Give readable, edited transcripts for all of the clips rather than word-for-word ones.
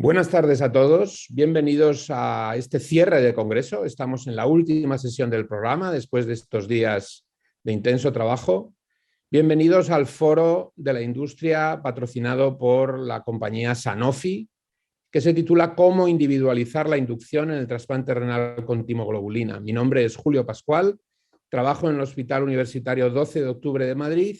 Buenas tardes a todos, bienvenidos a este cierre de congreso. Estamos en la última sesión del programa después de estos días de intenso trabajo. Bienvenidos al foro de la industria patrocinado por la compañía Sanofi, que se titula ¿Cómo individualizar la inducción en el trasplante renal con timoglobulina? Mi nombre es Julio Pascual, trabajo en el Hospital Universitario 12 de Octubre de Madrid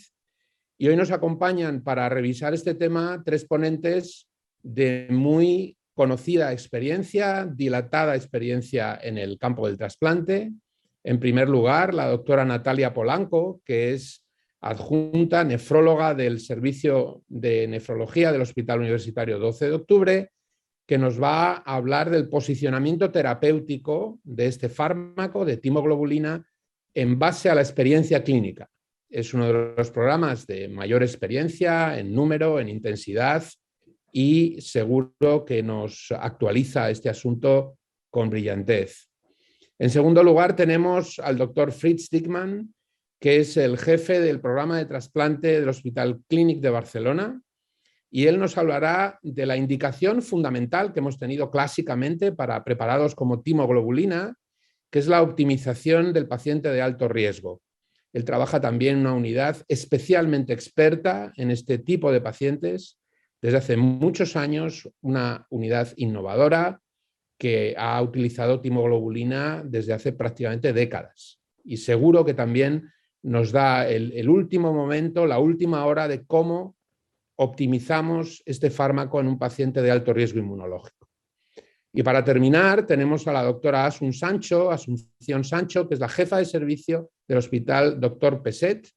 y hoy nos acompañan para revisar este tema tres ponentes de muy conocida experiencia, dilatada experiencia en el campo del trasplante. En primer lugar, la doctora Natalia Polanco, que es adjunta nefróloga del Servicio de Nefrología del Hospital Universitario 12 de Octubre, que nos va a hablar del posicionamiento terapéutico de este fármaco de timoglobulina en base a la experiencia clínica. Es uno de los programas de mayor experiencia en número, en intensidad, y seguro que nos actualiza este asunto con brillantez. En segundo lugar, tenemos al doctor Fritz Dickmann, que es el jefe del programa de trasplante del Hospital Clínic de Barcelona, y él nos hablará de la indicación fundamental que hemos tenido clásicamente para preparados como timoglobulina, que es la optimización del paciente de alto riesgo. Él trabaja también en una unidad especialmente experta en este tipo de pacientes desde hace muchos años, una unidad innovadora que ha utilizado timoglobulina desde hace prácticamente décadas. Y seguro que también nos da el último momento, la última hora de cómo optimizamos este fármaco en un paciente de alto riesgo inmunológico. Y para terminar, tenemos a la doctora Asunción Sancho, que es la jefa de servicio del Hospital Dr. Peset,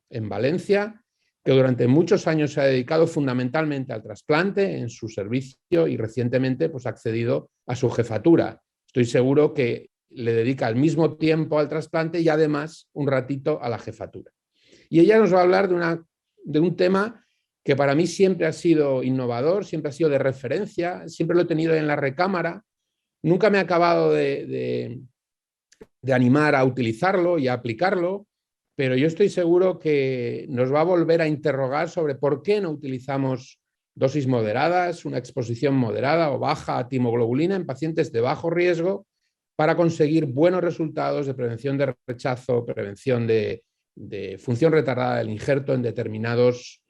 en Valencia, que durante muchos años se ha dedicado fundamentalmente al trasplante en su servicio y recientemente pues, ha accedido a su jefatura. Estoy seguro que le dedica el mismo tiempo al trasplante y además un ratito a la jefatura. Y ella nos va a hablar de un tema que para mí siempre ha sido innovador, siempre ha sido de referencia, siempre lo he tenido en la recámara. Nunca me he acabado de animar a utilizarlo y a aplicarlo, pero yo estoy seguro que nos va a volver a interrogar sobre por qué no utilizamos dosis moderadas, una exposición moderada o baja a timoglobulina en pacientes de bajo riesgo para conseguir buenos resultados de prevención de rechazo, prevención de función retardada del injerto en determinados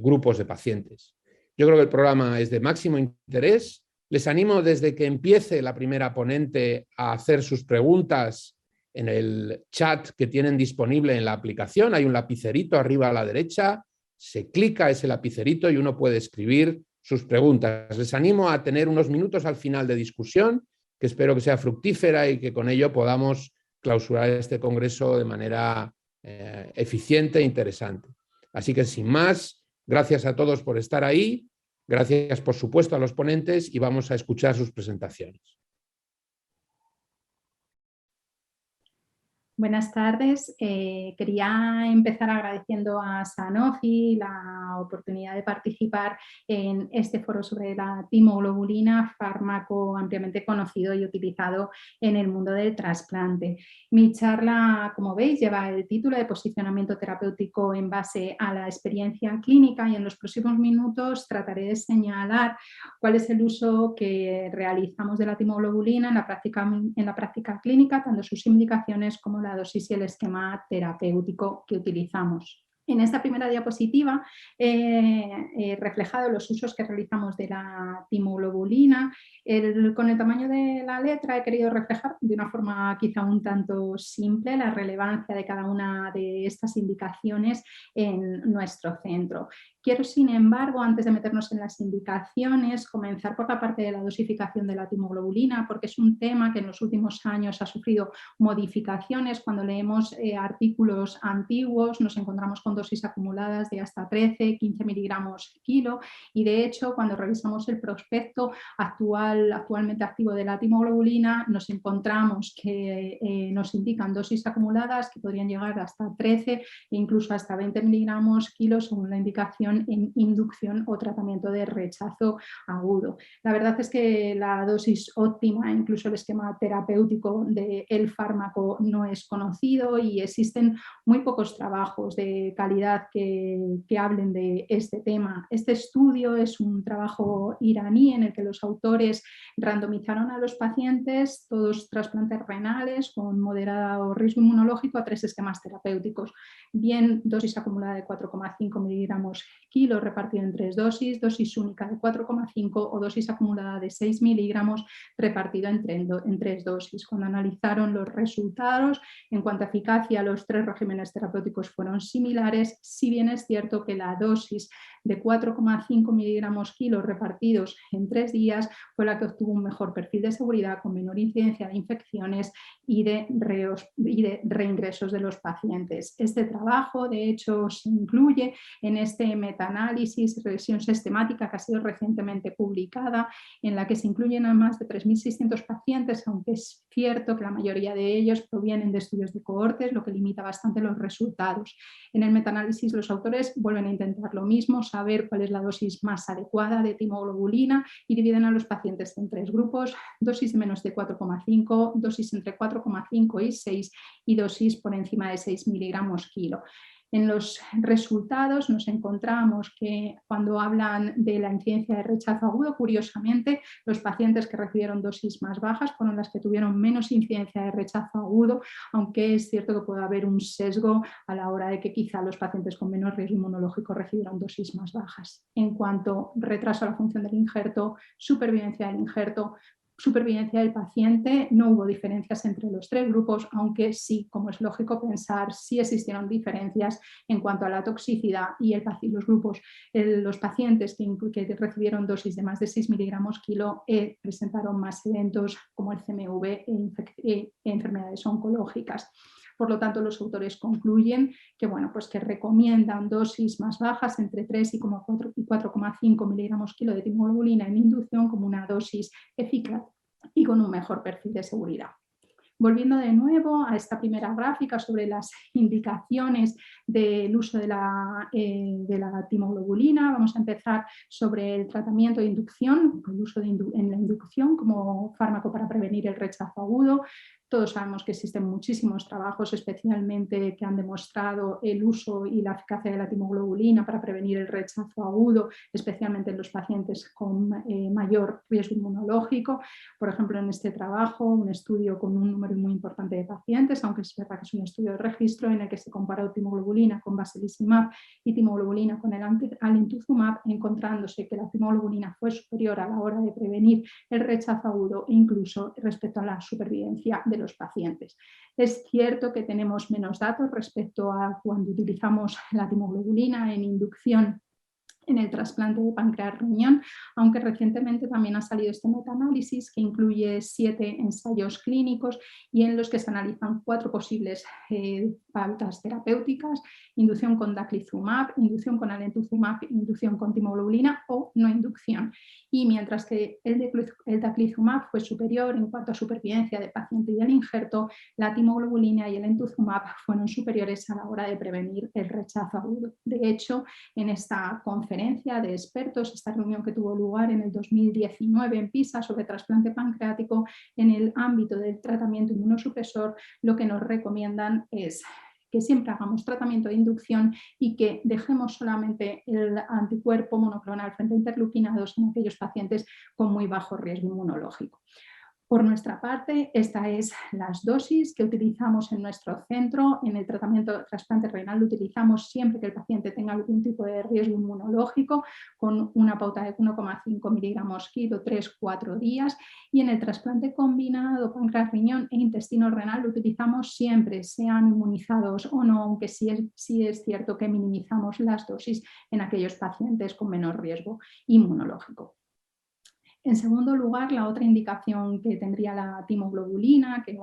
grupos de pacientes. Yo creo que el programa es de máximo interés. Les animo desde que empiece la primera ponente a hacer sus preguntas en el chat que tienen disponible en la aplicación. Hay un lapicerito arriba a la derecha, se clica ese lapicerito y uno puede escribir sus preguntas. Les animo a tener unos minutos al final de discusión, que espero que sea fructífera y que con ello podamos clausurar este congreso de manera eficiente e interesante. Así que sin más, gracias a todos por estar ahí, gracias por supuesto a los ponentes y vamos a escuchar sus presentaciones. Buenas tardes. Quería empezar agradeciendo a Sanofi la oportunidad de participar en este foro sobre la timoglobulina, fármaco ampliamente conocido y utilizado en el mundo del trasplante. Mi charla, como veis, lleva el título de posicionamiento terapéutico en base a la experiencia clínica y en los próximos minutos trataré de señalar cuál es el uso que realizamos de la timoglobulina en la práctica clínica, tanto sus indicaciones como la dosis y el esquema terapéutico que utilizamos. En esta primera diapositiva he reflejado los usos que realizamos de la timoglobulina. Con el tamaño de la letra he querido reflejar de una forma quizá un tanto simple la relevancia de cada una de estas indicaciones en nuestro centro. Quiero, sin embargo, antes de meternos en las indicaciones, comenzar por la parte de la dosificación de la timoglobulina, porque es un tema que en los últimos años ha sufrido modificaciones. Cuando leemos artículos antiguos nos encontramos con dosis acumuladas de hasta 13, 15 miligramos kilo y de hecho cuando revisamos el prospecto actualmente activo de la timoglobulina nos encontramos que nos indican dosis acumuladas que podrían llegar hasta 13 e incluso hasta 20 miligramos kilo según la indicación en inducción o tratamiento de rechazo agudo. La verdad es que la dosis óptima, incluso el esquema terapéutico del fármaco no es conocido y existen muy pocos trabajos de calidad que hablen de este tema. Este estudio es un trabajo iraní en el que los autores randomizaron a los pacientes, todos trasplantes renales con moderado riesgo inmunológico, a 3 esquemas terapéuticos, bien dosis acumulada de 4,5 miligramos kilo repartido en 3 dosis, dosis única de 4,5 o dosis acumulada de 6 miligramos repartido en 3 dosis. Cuando analizaron los resultados, en cuanto a eficacia, los 3 regímenes terapéuticos fueron similares, si bien es cierto que la dosis de 4,5 miligramos kilo repartidos en 3 días fue la que obtuvo un mejor perfil de seguridad, con menor incidencia de infecciones y de reingresos de los pacientes. Este trabajo, de hecho, se incluye en este metaanálisis, revisión sistemática que ha sido recientemente publicada, en la que se incluyen a más de 3.600 pacientes, aunque es cierto que la mayoría de ellos provienen de estudios de cohortes, lo que limita bastante los resultados. En el metaanálisis los autores vuelven a intentar lo mismo, saber cuál es la dosis más adecuada de timoglobulina, y dividen a los pacientes en 3 grupos: dosis de menos de 4,5, dosis entre 4,5 y 6 y dosis por encima de 6 miligramos kilo. En los resultados nos encontramos que cuando hablan de la incidencia de rechazo agudo, curiosamente, los pacientes que recibieron dosis más bajas fueron las que tuvieron menos incidencia de rechazo agudo, aunque es cierto que puede haber un sesgo a la hora de que quizá los pacientes con menor riesgo inmunológico recibieron dosis más bajas. En cuanto a retraso a la función del injerto, supervivencia del injerto, supervivencia del paciente, no hubo diferencias entre los 3 grupos, aunque sí, como es lógico pensar, sí existieron diferencias en cuanto a la toxicidad, y los pacientes que recibieron dosis de más de 6 miligramos kilo presentaron más eventos como el CMV e enfermedades oncológicas. Por lo tanto, los autores concluyen que, que recomiendan dosis más bajas, entre 3 y 4,5 miligramos kilo de timoglobulina en inducción, como una dosis eficaz y con un mejor perfil de seguridad. Volviendo de nuevo a esta primera gráfica sobre las indicaciones del uso de la timoglobulina, vamos a empezar sobre el tratamiento de inducción, el uso en la inducción como fármaco para prevenir el rechazo agudo. Todos sabemos que existen muchísimos trabajos, especialmente que han demostrado el uso y la eficacia de la timoglobulina para prevenir el rechazo agudo, especialmente en los pacientes con mayor riesgo inmunológico. Por ejemplo, en este trabajo, un estudio con un número muy importante de pacientes, aunque es verdad que es un estudio de registro, en el que se comparó timoglobulina con basilizumab y timoglobulina con el alemtuzumab, encontrándose que la timoglobulina fue superior a la hora de prevenir el rechazo agudo e incluso respecto a la supervivencia de los pacientes. Es cierto que tenemos menos datos respecto a cuando utilizamos la timoglobulina en inducción en el trasplante de páncreas-riñón, aunque recientemente también ha salido este metaanálisis que incluye 7 ensayos clínicos y en los que se analizan 4 posibles pautas terapéuticas: inducción con daclizumab, inducción con alemtuzumab, inducción con timoglobulina o no inducción. Y mientras que el daclizumab fue superior en cuanto a supervivencia del paciente y el injerto, la timoglobulina y el alemtuzumab fueron superiores a la hora de prevenir el rechazo agudo. De hecho, en esta conferencia de expertos, esta reunión que tuvo lugar en el 2019 en Pisa sobre trasplante pancreático, en el ámbito del tratamiento inmunosupresor, lo que nos recomiendan es que siempre hagamos tratamiento de inducción y que dejemos solamente el anticuerpo monoclonal frente a interleuquina 2 en aquellos pacientes con muy bajo riesgo inmunológico. Por nuestra parte, esta es las dosis que utilizamos en nuestro centro. En el tratamiento de trasplante renal lo utilizamos siempre que el paciente tenga algún tipo de riesgo inmunológico, con una pauta de 1,5 miligramos kilo 3-4 días. Y en el trasplante combinado páncreas-riñón e intestino renal lo utilizamos siempre, sean inmunizados o no, aunque sí es cierto que minimizamos las dosis en aquellos pacientes con menor riesgo inmunológico. En segundo lugar, la otra indicación que tendría la timoglobulina, que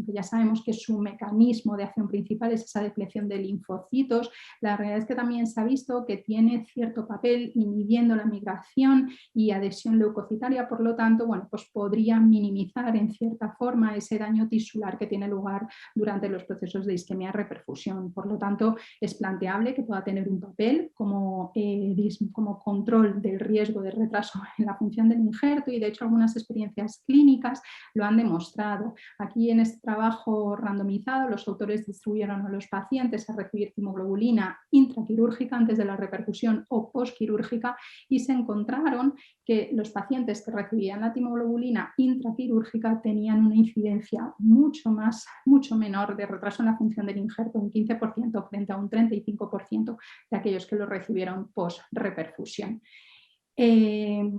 ya sabemos que su mecanismo de acción principal es esa depleción de linfocitos. La realidad es que también se ha visto que tiene cierto papel inhibiendo la migración y adhesión leucocitaria, por lo tanto, podría minimizar en cierta forma ese daño tisular que tiene lugar durante los procesos de isquemia-reperfusión. Por lo tanto, es planteable que pueda tener un papel como control del riesgo de retraso en la función del injerto, injerto y de hecho algunas experiencias clínicas lo han demostrado. Aquí en este trabajo randomizado los autores distribuyeron a los pacientes a recibir timoglobulina intraquirúrgica antes de la repercusión o postquirúrgica y se encontraron que los pacientes que recibían la timoglobulina intraquirúrgica tenían una incidencia mucho menor de retraso en la función del injerto, un 15% frente a un 35% de aquellos que lo recibieron post-reperfusión.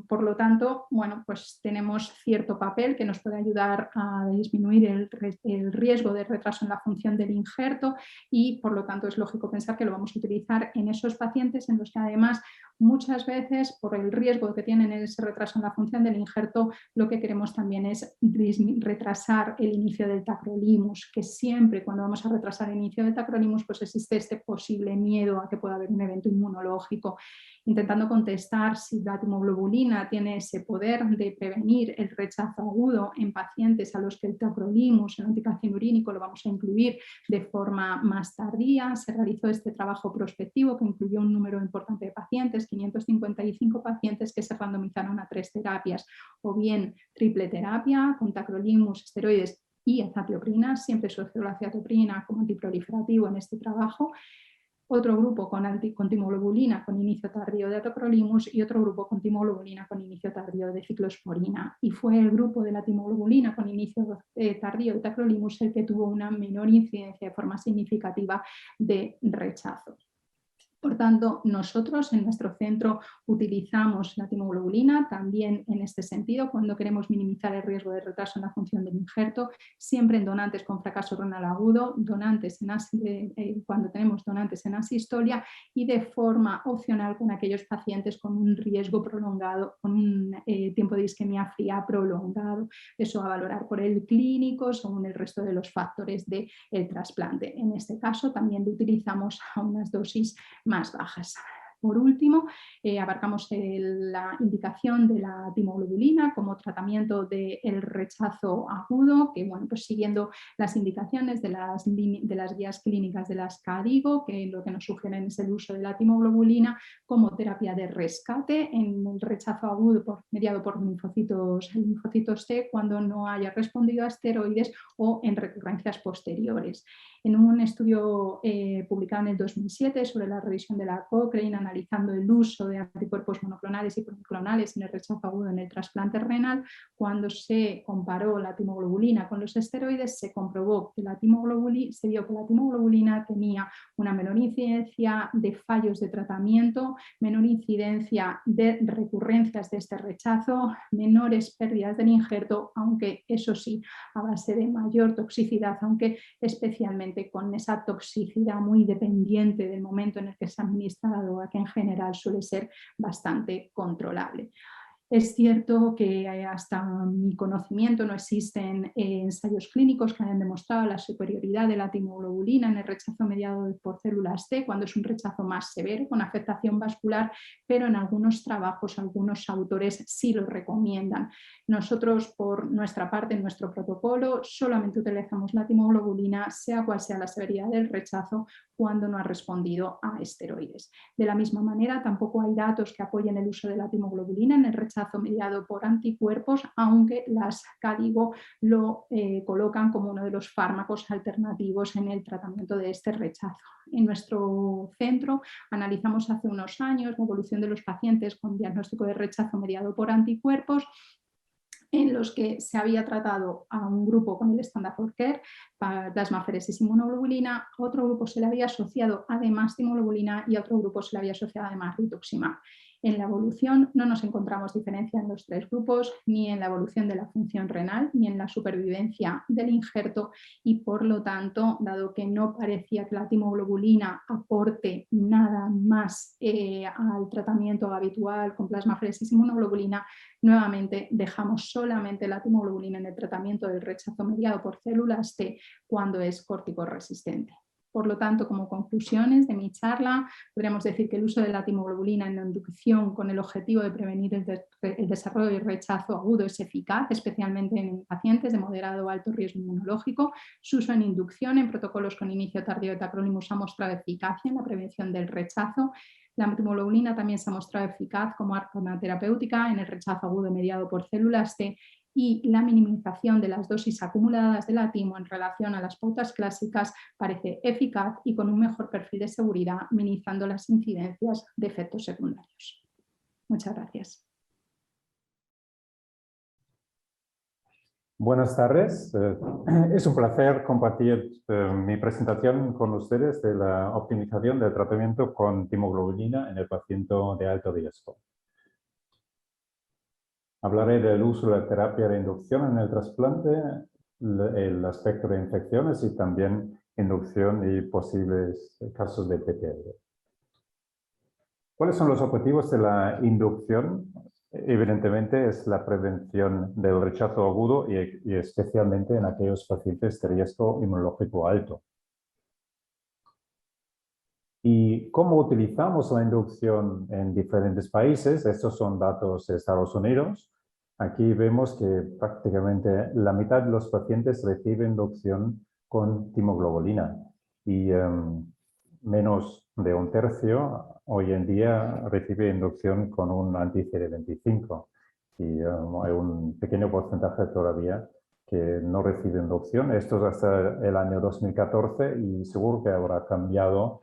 Por lo tanto, bueno, pues tenemos cierto papel que nos puede ayudar a disminuir el riesgo de retraso en la función del injerto y por lo tanto es lógico pensar que lo vamos a utilizar en esos pacientes en los que además muchas veces por el riesgo que tienen ese retraso en la función del injerto lo que queremos también es retrasar el inicio del tacrolimus, que siempre cuando vamos a retrasar el inicio del tacrolimus pues existe este posible miedo a que pueda haber un evento inmunológico, intentando contestar si la timoglobulina tiene ese poder de prevenir el rechazo agudo en pacientes a los que el tacrolimus, el anticalcinurínico, lo vamos a incluir de forma más tardía. Se realizó este trabajo prospectivo que incluyó un número importante de pacientes, 555 pacientes que se randomizaron a 3 terapias, o bien triple terapia con tacrolimus, esteroides y azatioprina, siempre se usó la azatioprina como antiproliferativo en este trabajo. Otro grupo con timoglobulina con inicio tardío de tacrolimus y otro grupo con timoglobulina con inicio tardío de ciclosporina. Y fue el grupo de la timoglobulina con inicio tardío de tacrolimus el que tuvo una menor incidencia de forma significativa de rechazo. Por tanto, nosotros en nuestro centro utilizamos la timoglobulina también en este sentido cuando queremos minimizar el riesgo de retraso en la función del injerto, siempre en donantes con fracaso renal agudo, cuando tenemos donantes en asistolia y de forma opcional con aquellos pacientes con un riesgo prolongado, con un tiempo de isquemia fría prolongado. Eso a valorar por el clínico según el resto de los factores del trasplante. En este caso también lo utilizamos a unas dosis más bajas. Por último, abarcamos la indicación de la timoglobulina como tratamiento del rechazo agudo, que bueno, pues siguiendo las indicaciones de las guías clínicas de las KDIGO, que lo que nos sugieren es el uso de la timoglobulina como terapia de rescate en el rechazo agudo mediado por linfocitos T cuando no haya respondido a esteroides o en recurrencias posteriores. En un estudio publicado en el 2007 sobre la revisión de la Cochrane, analizando el uso de anticuerpos monoclonales y policlonales en el rechazo agudo en el trasplante renal, cuando se comparó la timoglobulina con los esteroides, se comprobó que se vio que la timoglobulina tenía una menor incidencia de fallos de tratamiento, menor incidencia de recurrencias de este rechazo, menores pérdidas del injerto, aunque eso sí, a base de mayor toxicidad, aunque especialmente con esa toxicidad muy dependiente del momento en el que se ha administrado, que en general suele ser bastante controlable. Es cierto que hasta mi conocimiento no existen ensayos clínicos que hayan demostrado la superioridad de la timoglobulina en el rechazo mediado por células T cuando es un rechazo más severo con afectación vascular, pero en algunos trabajos algunos autores sí lo recomiendan. Nosotros por nuestra parte en nuestro protocolo solamente utilizamos la timoglobulina sea cual sea la severidad del rechazo cuando no ha respondido a esteroides. De la misma manera tampoco hay datos que apoyen el uso de la timoglobulina en el rechazo mediado por anticuerpos, aunque las KDIGO lo colocan como uno de los fármacos alternativos en el tratamiento de este rechazo. En nuestro centro analizamos hace unos años la evolución de los pacientes con diagnóstico de rechazo mediado por anticuerpos en los que se había tratado a un grupo con el Standard of Care, plasmaferesis inmunoglobulina, a otro grupo se le había asociado además timoglobulina y a otro grupo se le había asociado además rituximab. En la evolución no nos encontramos diferencia en los tres grupos, ni en la evolución de la función renal, ni en la supervivencia del injerto y por lo tanto, dado que no parecía que la timoglobulina aporte nada más al tratamiento habitual con plasmaferesis inmunoglobulina, nuevamente dejamos solamente la timoglobulina en el tratamiento del rechazo mediado por células T cuando es corticoresistente. Por lo tanto, como conclusiones de mi charla, podríamos decir que el uso de la timoglobulina en la inducción con el objetivo de prevenir el desarrollo y rechazo agudo es eficaz, especialmente en pacientes de moderado o alto riesgo inmunológico. Su uso en inducción en protocolos con inicio tardío de tacrolimus ha mostrado eficacia en la prevención del rechazo. La antimioglobulina también se ha mostrado eficaz como arma terapéutica en el rechazo agudo mediado por células T, y la minimización de las dosis acumuladas de la timo en relación a las pautas clásicas parece eficaz y con un mejor perfil de seguridad, minimizando las incidencias de efectos secundarios. Muchas gracias. Buenas tardes. Es un placer compartir mi presentación con ustedes de la optimización del tratamiento con timoglobulina en el paciente de alto riesgo. Hablaré del uso de la terapia de inducción en el trasplante, el aspecto de infecciones y también inducción y posibles casos de PTLD. ¿Cuáles son los objetivos de la inducción? Evidentemente es la prevención del rechazo agudo y especialmente en aquellos pacientes de riesgo inmunológico alto. ¿Y cómo utilizamos la inducción en diferentes países? Estos son datos de Estados Unidos. Aquí vemos que prácticamente la mitad de los pacientes reciben inducción con timoglobulina y menos de un tercio hoy en día recibe inducción con un anti-CD25 y hay un pequeño porcentaje todavía que no recibe inducción. Esto es hasta el año 2014 y seguro que habrá cambiado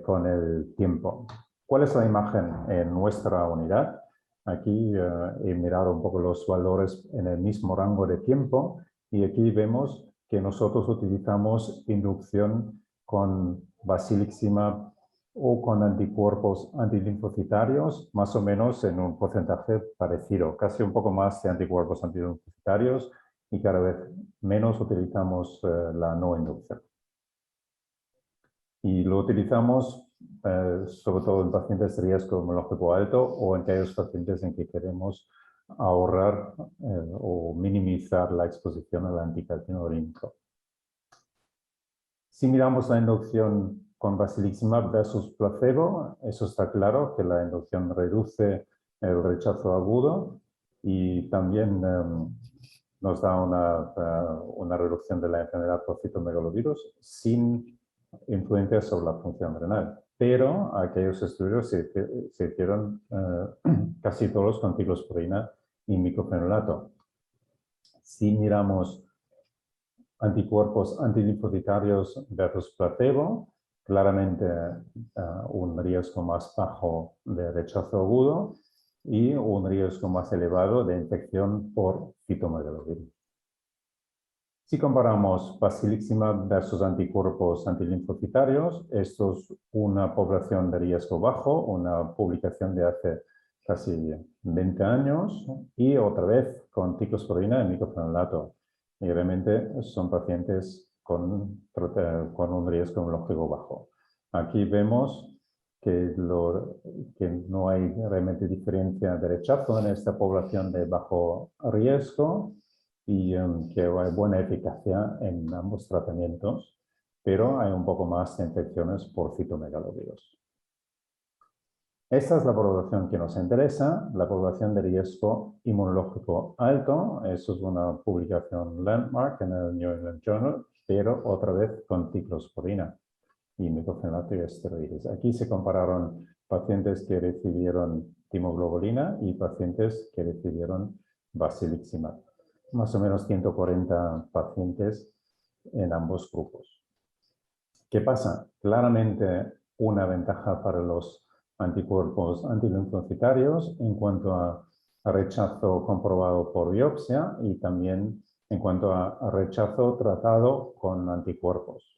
con el tiempo. ¿Cuál es la imagen en nuestra unidad? Aquí he mirado un poco los valores en el mismo rango de tiempo y aquí vemos que nosotros utilizamos inducción con basiliximab o con anticuerpos antilinfocitarios, más o menos en un porcentaje parecido, casi un poco más de anticuerpos antilinfocitarios y cada vez menos utilizamos la no inducción. Y lo utilizamos sobre todo en pacientes de riesgo inmunológico alto o en aquellos pacientes en que queremos ahorrar o minimizar la exposición al anticalcinurínico. Si miramos la inducción con basiliximab versus placebo, eso está claro que la inducción reduce el rechazo agudo y también nos da una reducción de la enfermedad por citomegalovirus sin influencia sobre la función renal. Pero aquellos estudios se hicieron casi todos con ciclosporina y micofenolato. Si miramos anticuerpos antilinfocitarios versus placebo, claramente un riesgo más bajo de rechazo agudo y un riesgo más elevado de infección por citomegalovirus. Si comparamos basiliximab versus anticuerpos antilinfocitarios, esto es una población de riesgo bajo, una publicación de hace casi 20 años y otra vez con ciclosporina y micofenolato. Y realmente son pacientes con un riesgo inmunológico bajo. Aquí vemos que no hay realmente diferencia de rechazo en esta población de bajo riesgo y que hay buena eficacia en ambos tratamientos, pero hay un poco más de infecciones por citomegalovirus. Esta es la población que nos interesa, la población de riesgo inmunológico alto. Eso es una publicación landmark en el New England Journal, pero otra vez con ciclosporina y micofenolato y esteroides. Aquí se compararon pacientes que recibieron timoglobulina y pacientes que recibieron basiliximab. Más o menos 140 pacientes en ambos grupos. ¿Qué pasa? Claramente una ventaja para los anticuerpos antilinfocitarios en cuanto a rechazo comprobado por biopsia y también en cuanto a rechazo tratado con anticuerpos.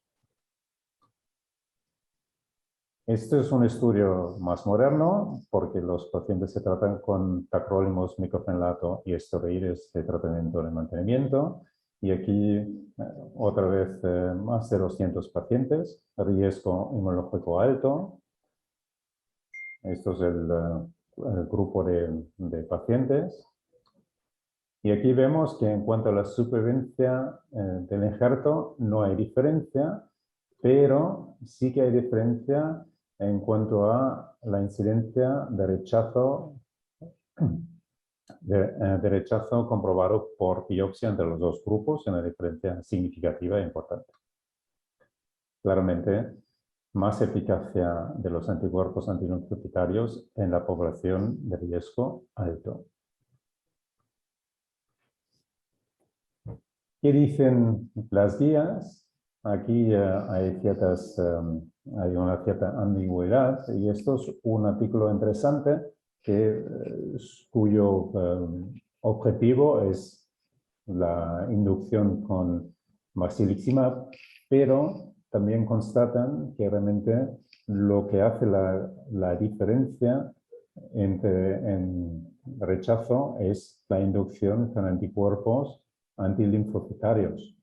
Este es un estudio más moderno porque los pacientes se tratan con tacrolimus, micofenolato y esteroides de tratamiento de mantenimiento. Y aquí otra vez más de 200 pacientes, riesgo inmunológico alto. Esto es el grupo de pacientes. Y aquí vemos que en cuanto a la supervivencia del injerto no hay diferencia, pero sí que hay diferencia en cuanto a la incidencia de rechazo, de rechazo comprobado por biopsia entre los dos grupos, una diferencia significativa e importante. Claramente, más eficacia de los anticuerpos antilinfocitarios en la población de riesgo alto. ¿Qué dicen las guías? Aquí hay una cierta ambigüedad y esto es un artículo interesante cuyo objetivo es la inducción con basiliximab, pero también constatan que realmente lo que hace la diferencia en rechazo es la inducción con anticuerpos antilinfocitarios.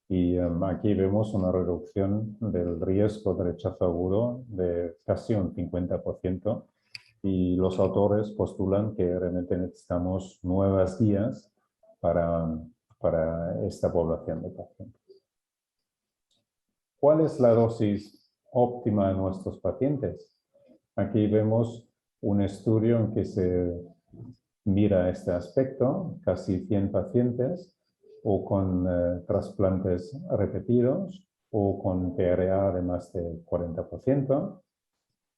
Y aquí vemos una reducción del riesgo de rechazo agudo de casi un 50%. Y los autores postulan que realmente necesitamos nuevas guías para esta población de pacientes. ¿Cuál es la dosis óptima en nuestros pacientes? Aquí vemos un estudio en que se mira este aspecto, casi 100 pacientes, o con trasplantes repetidos, o con PRA de más del 40%,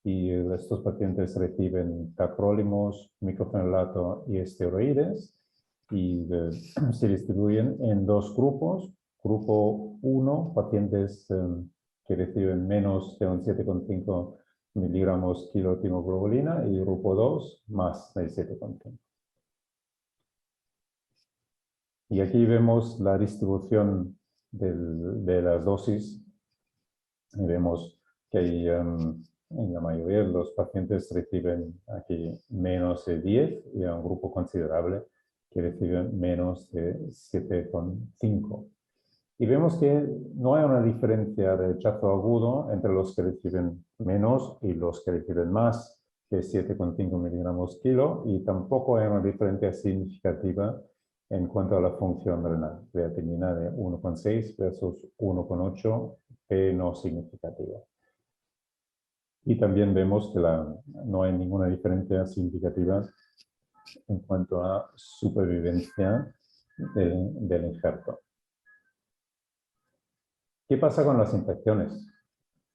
y estos pacientes reciben tacrolimus, micofenolato y esteroides, y se distribuyen en dos grupos. Grupo 1, pacientes que reciben menos de un 7,5 miligramos kilo de timoglobulina, y grupo 2, más de 7,5. Y aquí vemos la distribución de las dosis. Y vemos que hay, en la mayoría de los pacientes reciben aquí menos de 10 y hay un grupo considerable que reciben menos de 7,5. Y vemos que no hay una diferencia de rechazo agudo entre los que reciben menos y los que reciben más de 7,5 miligramos kilo, y tampoco hay una diferencia significativa en cuanto a la función renal, creatinina de 1,6 versus 1,8, P no significativa. Y también vemos que no hay ninguna diferencia significativa en cuanto a supervivencia del injerto. ¿Qué pasa con las infecciones?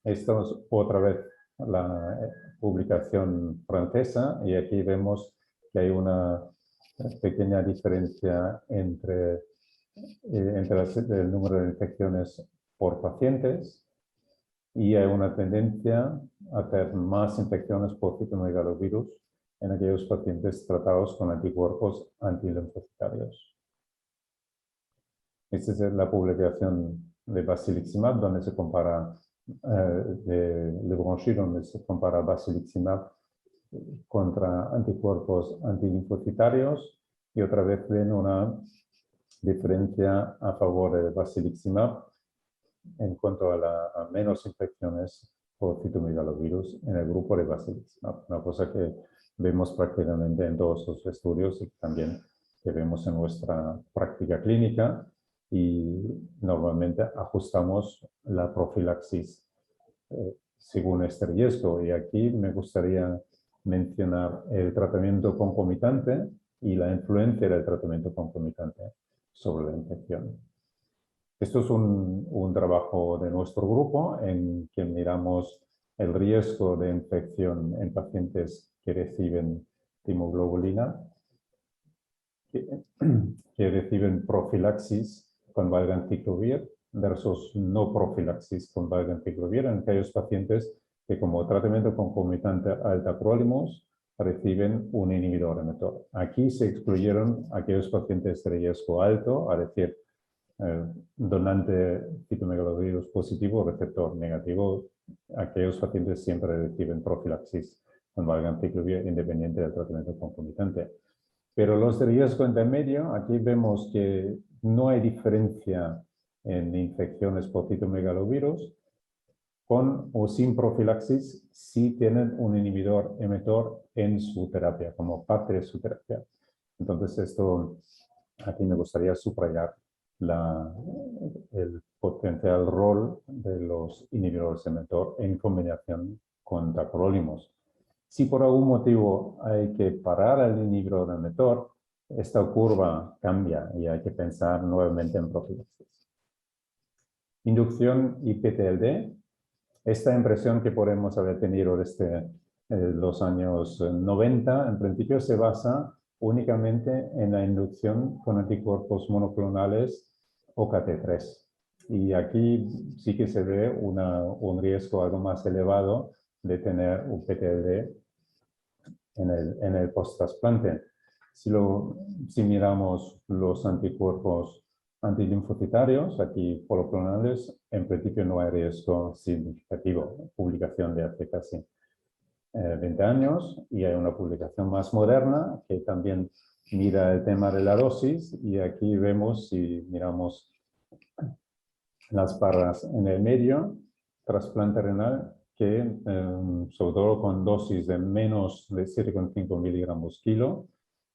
Esto es otra vez la publicación francesa, y aquí vemos que hay una pequeña diferencia entre el número de infecciones por pacientes, y hay una tendencia a tener más infecciones por citomegalovirus en aquellos pacientes tratados con anticuerpos antilinfocitarios. Esta es la publicación de basiliximab, donde se compara de Le Branchi, donde se compara basiliximab contra anticuerpos antilinfocitarios, y otra vez ven una diferencia a favor de basiliximab en cuanto a menos infecciones por citomegalovirus en el grupo de basiliximab. Una cosa que vemos prácticamente en todos los estudios y también que vemos en nuestra práctica clínica, y normalmente ajustamos la profilaxis según este riesgo. Y aquí me gustaría mencionar el tratamiento concomitante y la influencia del tratamiento concomitante sobre la infección. Esto es un trabajo de nuestro grupo en que miramos el riesgo de infección en pacientes que reciben timoglobulina, que reciben profilaxis con valganciclovir versus no profilaxis con valganciclovir en aquellos pacientes que, como tratamiento concomitante al tacrolimus, reciben un inhibidor emetor. Aquí se excluyeron aquellos pacientes de riesgo alto, es decir, donante citomegalovirus positivo, receptor negativo. Aquellos pacientes siempre reciben profilaxis con valganciclovir independiente del tratamiento concomitante. Pero los de riesgo intermedio, aquí vemos que no hay diferencia en infecciones por citomegalovirus. Con o sin profilaxis, sí tienen un inhibidor emetor en su terapia, como parte de su terapia. Entonces, esto aquí me gustaría subrayar el potencial rol de los inhibidores emetor en combinación con tacrolimus. Si por algún motivo hay que parar el inhibidor emetor, esta curva cambia y hay que pensar nuevamente en profilaxis. Inducción y PTLD. Esta impresión que podemos haber tenido desde los años 90, en principio se basa únicamente en la inducción con anticuerpos monoclonales OKT3. Y aquí sí que se ve un riesgo algo más elevado de tener un PTLD en el post-trasplante. Si miramos los anticuerpos antilinfocitarios, aquí monoclonales, en principio no hay riesgo significativo. Publicación de hace casi 20 años, y hay una publicación más moderna que también mira el tema de la dosis, y aquí vemos, si miramos las barras en el medio, trasplante renal que, sobre todo con dosis de menos de 7,5 miligramos kilo,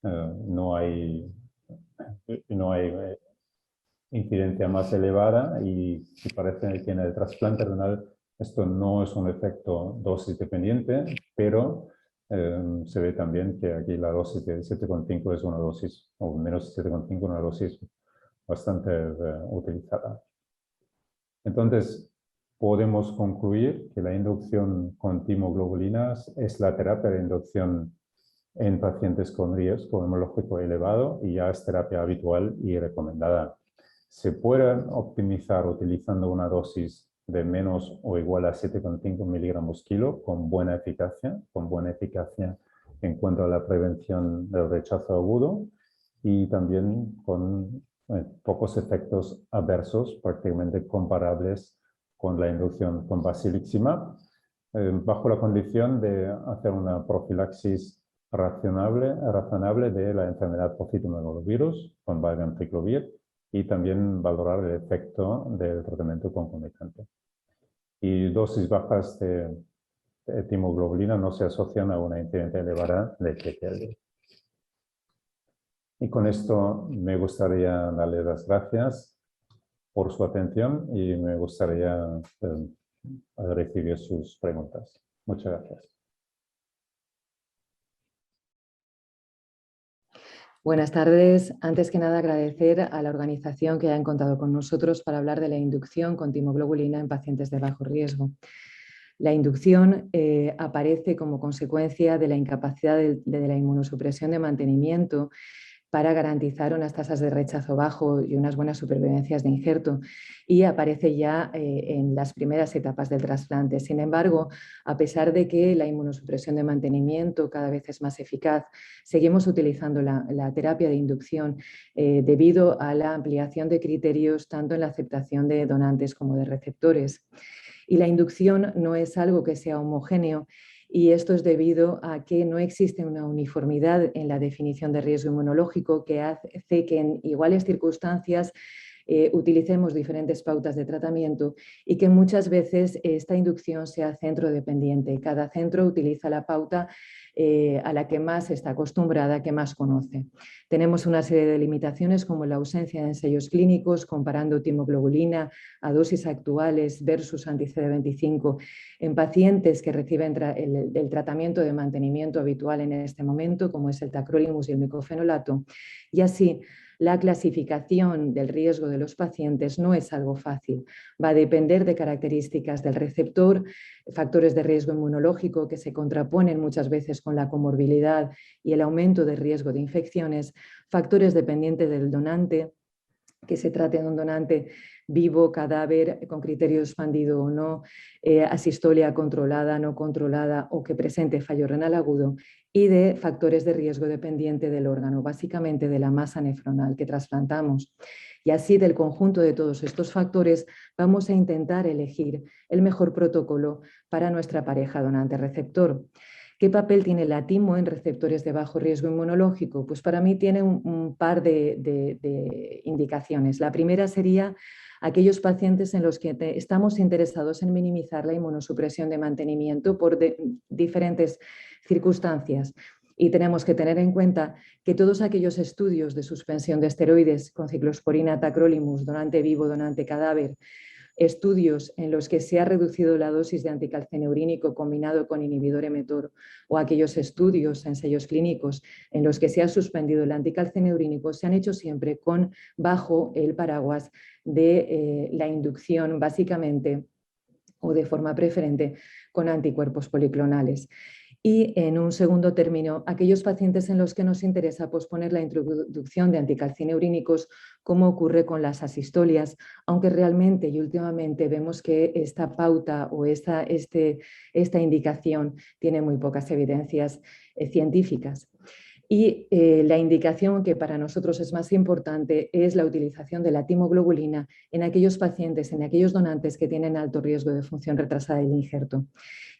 no hay incidencia más elevada, y parece que en el trasplante renal esto no es un efecto dosis dependiente, pero se ve también que aquí la dosis de 7,5 es una dosis, o menos de 7,5, una dosis bastante utilizada. Entonces, podemos concluir que la inducción con timoglobulinas es la terapia de inducción en pacientes con riesgo inmunológico elevado, y ya es terapia habitual y recomendada. Se pueden optimizar utilizando una dosis de menos o igual a 7,5 miligramos kilo con buena eficacia en cuanto a la prevención del rechazo agudo, y también con pocos efectos adversos prácticamente comparables con la inducción con basiliximab, bajo la condición de hacer una profilaxis razonable de la enfermedad por citomegalovirus con valganciclovir, y también valorar el efecto del tratamiento concomitante. Y dosis bajas de timoglobulina no se asocian a una incidencia elevada de PTLD. Y con esto me gustaría darles las gracias por su atención, y me gustaría recibir sus preguntas. Muchas gracias. Buenas tardes. Antes que nada, agradecer a la organización que haya contado con nosotros para hablar de la inducción con timoglobulina en pacientes de bajo riesgo. La inducción aparece como consecuencia de la incapacidad de la inmunosupresión de mantenimiento para garantizar unas tasas de rechazo bajo y unas buenas supervivencias de injerto, y aparece ya en las primeras etapas del trasplante. Sin embargo, a pesar de que la inmunosupresión de mantenimiento cada vez es más eficaz, seguimos utilizando la terapia de inducción debido a la ampliación de criterios tanto en la aceptación de donantes como de receptores. Y la inducción no es algo que sea homogéneo, y esto es debido a que no existe una uniformidad en la definición de riesgo inmunológico, que hace que en iguales circunstancias utilicemos diferentes pautas de tratamiento, y que muchas veces esta inducción sea centro dependiente. Cada centro utiliza la pauta a la que más está acostumbrada, que más conoce. Tenemos una serie de limitaciones, como la ausencia de ensayos clínicos comparando timoglobulina a dosis actuales versus anti-CD25 en pacientes que reciben el tratamiento de mantenimiento habitual en este momento, como es el tacrolimus y el micofenolato, y así la clasificación del riesgo de los pacientes no es algo fácil. Va a depender de características del receptor, factores de riesgo inmunológico que se contraponen muchas veces con la comorbilidad y el aumento de riesgo de infecciones, factores dependientes del donante, que se trate de un donante vivo, cadáver, con criterio expandido o no, asistolia controlada, no controlada, o que presente fallo renal agudo, y de factores de riesgo dependiente del órgano, básicamente de la masa nefronal que trasplantamos. Y así, del conjunto de todos estos factores, vamos a intentar elegir el mejor protocolo para nuestra pareja donante-receptor. ¿Qué papel tiene la timo en receptores de bajo riesgo inmunológico? Pues para mí tiene un par de indicaciones. La primera sería aquellos pacientes en los que estamos interesados en minimizar la inmunosupresión de mantenimiento por diferentes circunstancias. Y tenemos que tener en cuenta que todos aquellos estudios de suspensión de esteroides con ciclosporina, tacrolimus, donante vivo, donante cadáver, estudios en los que se ha reducido la dosis de anticalcineurínico combinado con inhibidor mTOR, o aquellos estudios, ensayos clínicos en los que se ha suspendido el anticalcineurínico, se han hecho siempre bajo el paraguas de la inducción, básicamente o de forma preferente con anticuerpos policlonales. Y en un segundo término, aquellos pacientes en los que nos interesa posponer la introducción de anticalcineurínicos, como ocurre con las asistolias, aunque realmente y últimamente vemos que esta pauta o esta indicación tiene muy pocas evidencias científicas. Y la indicación que para nosotros es más importante es la utilización de la timoglobulina en aquellos pacientes, en aquellos donantes que tienen alto riesgo de función retrasada del injerto.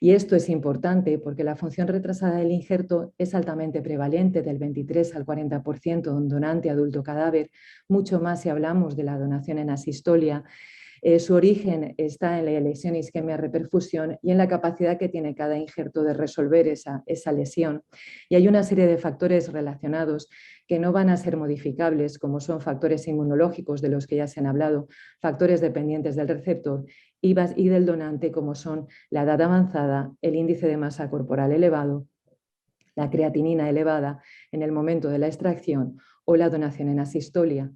Y esto es importante porque la función retrasada del injerto es altamente prevalente, del 23 al 40% de un donante adulto cadáver, mucho más si hablamos de la donación en asistolia. Su origen está en la lesión isquemia reperfusión y en la capacidad que tiene cada injerto de resolver esa lesión. Y hay una serie de factores relacionados que no van a ser modificables, como son factores inmunológicos de los que ya se han hablado, factores dependientes del receptor y del donante, como son la edad avanzada, el índice de masa corporal elevado, la creatinina elevada en el momento de la extracción o la donación en asistolia.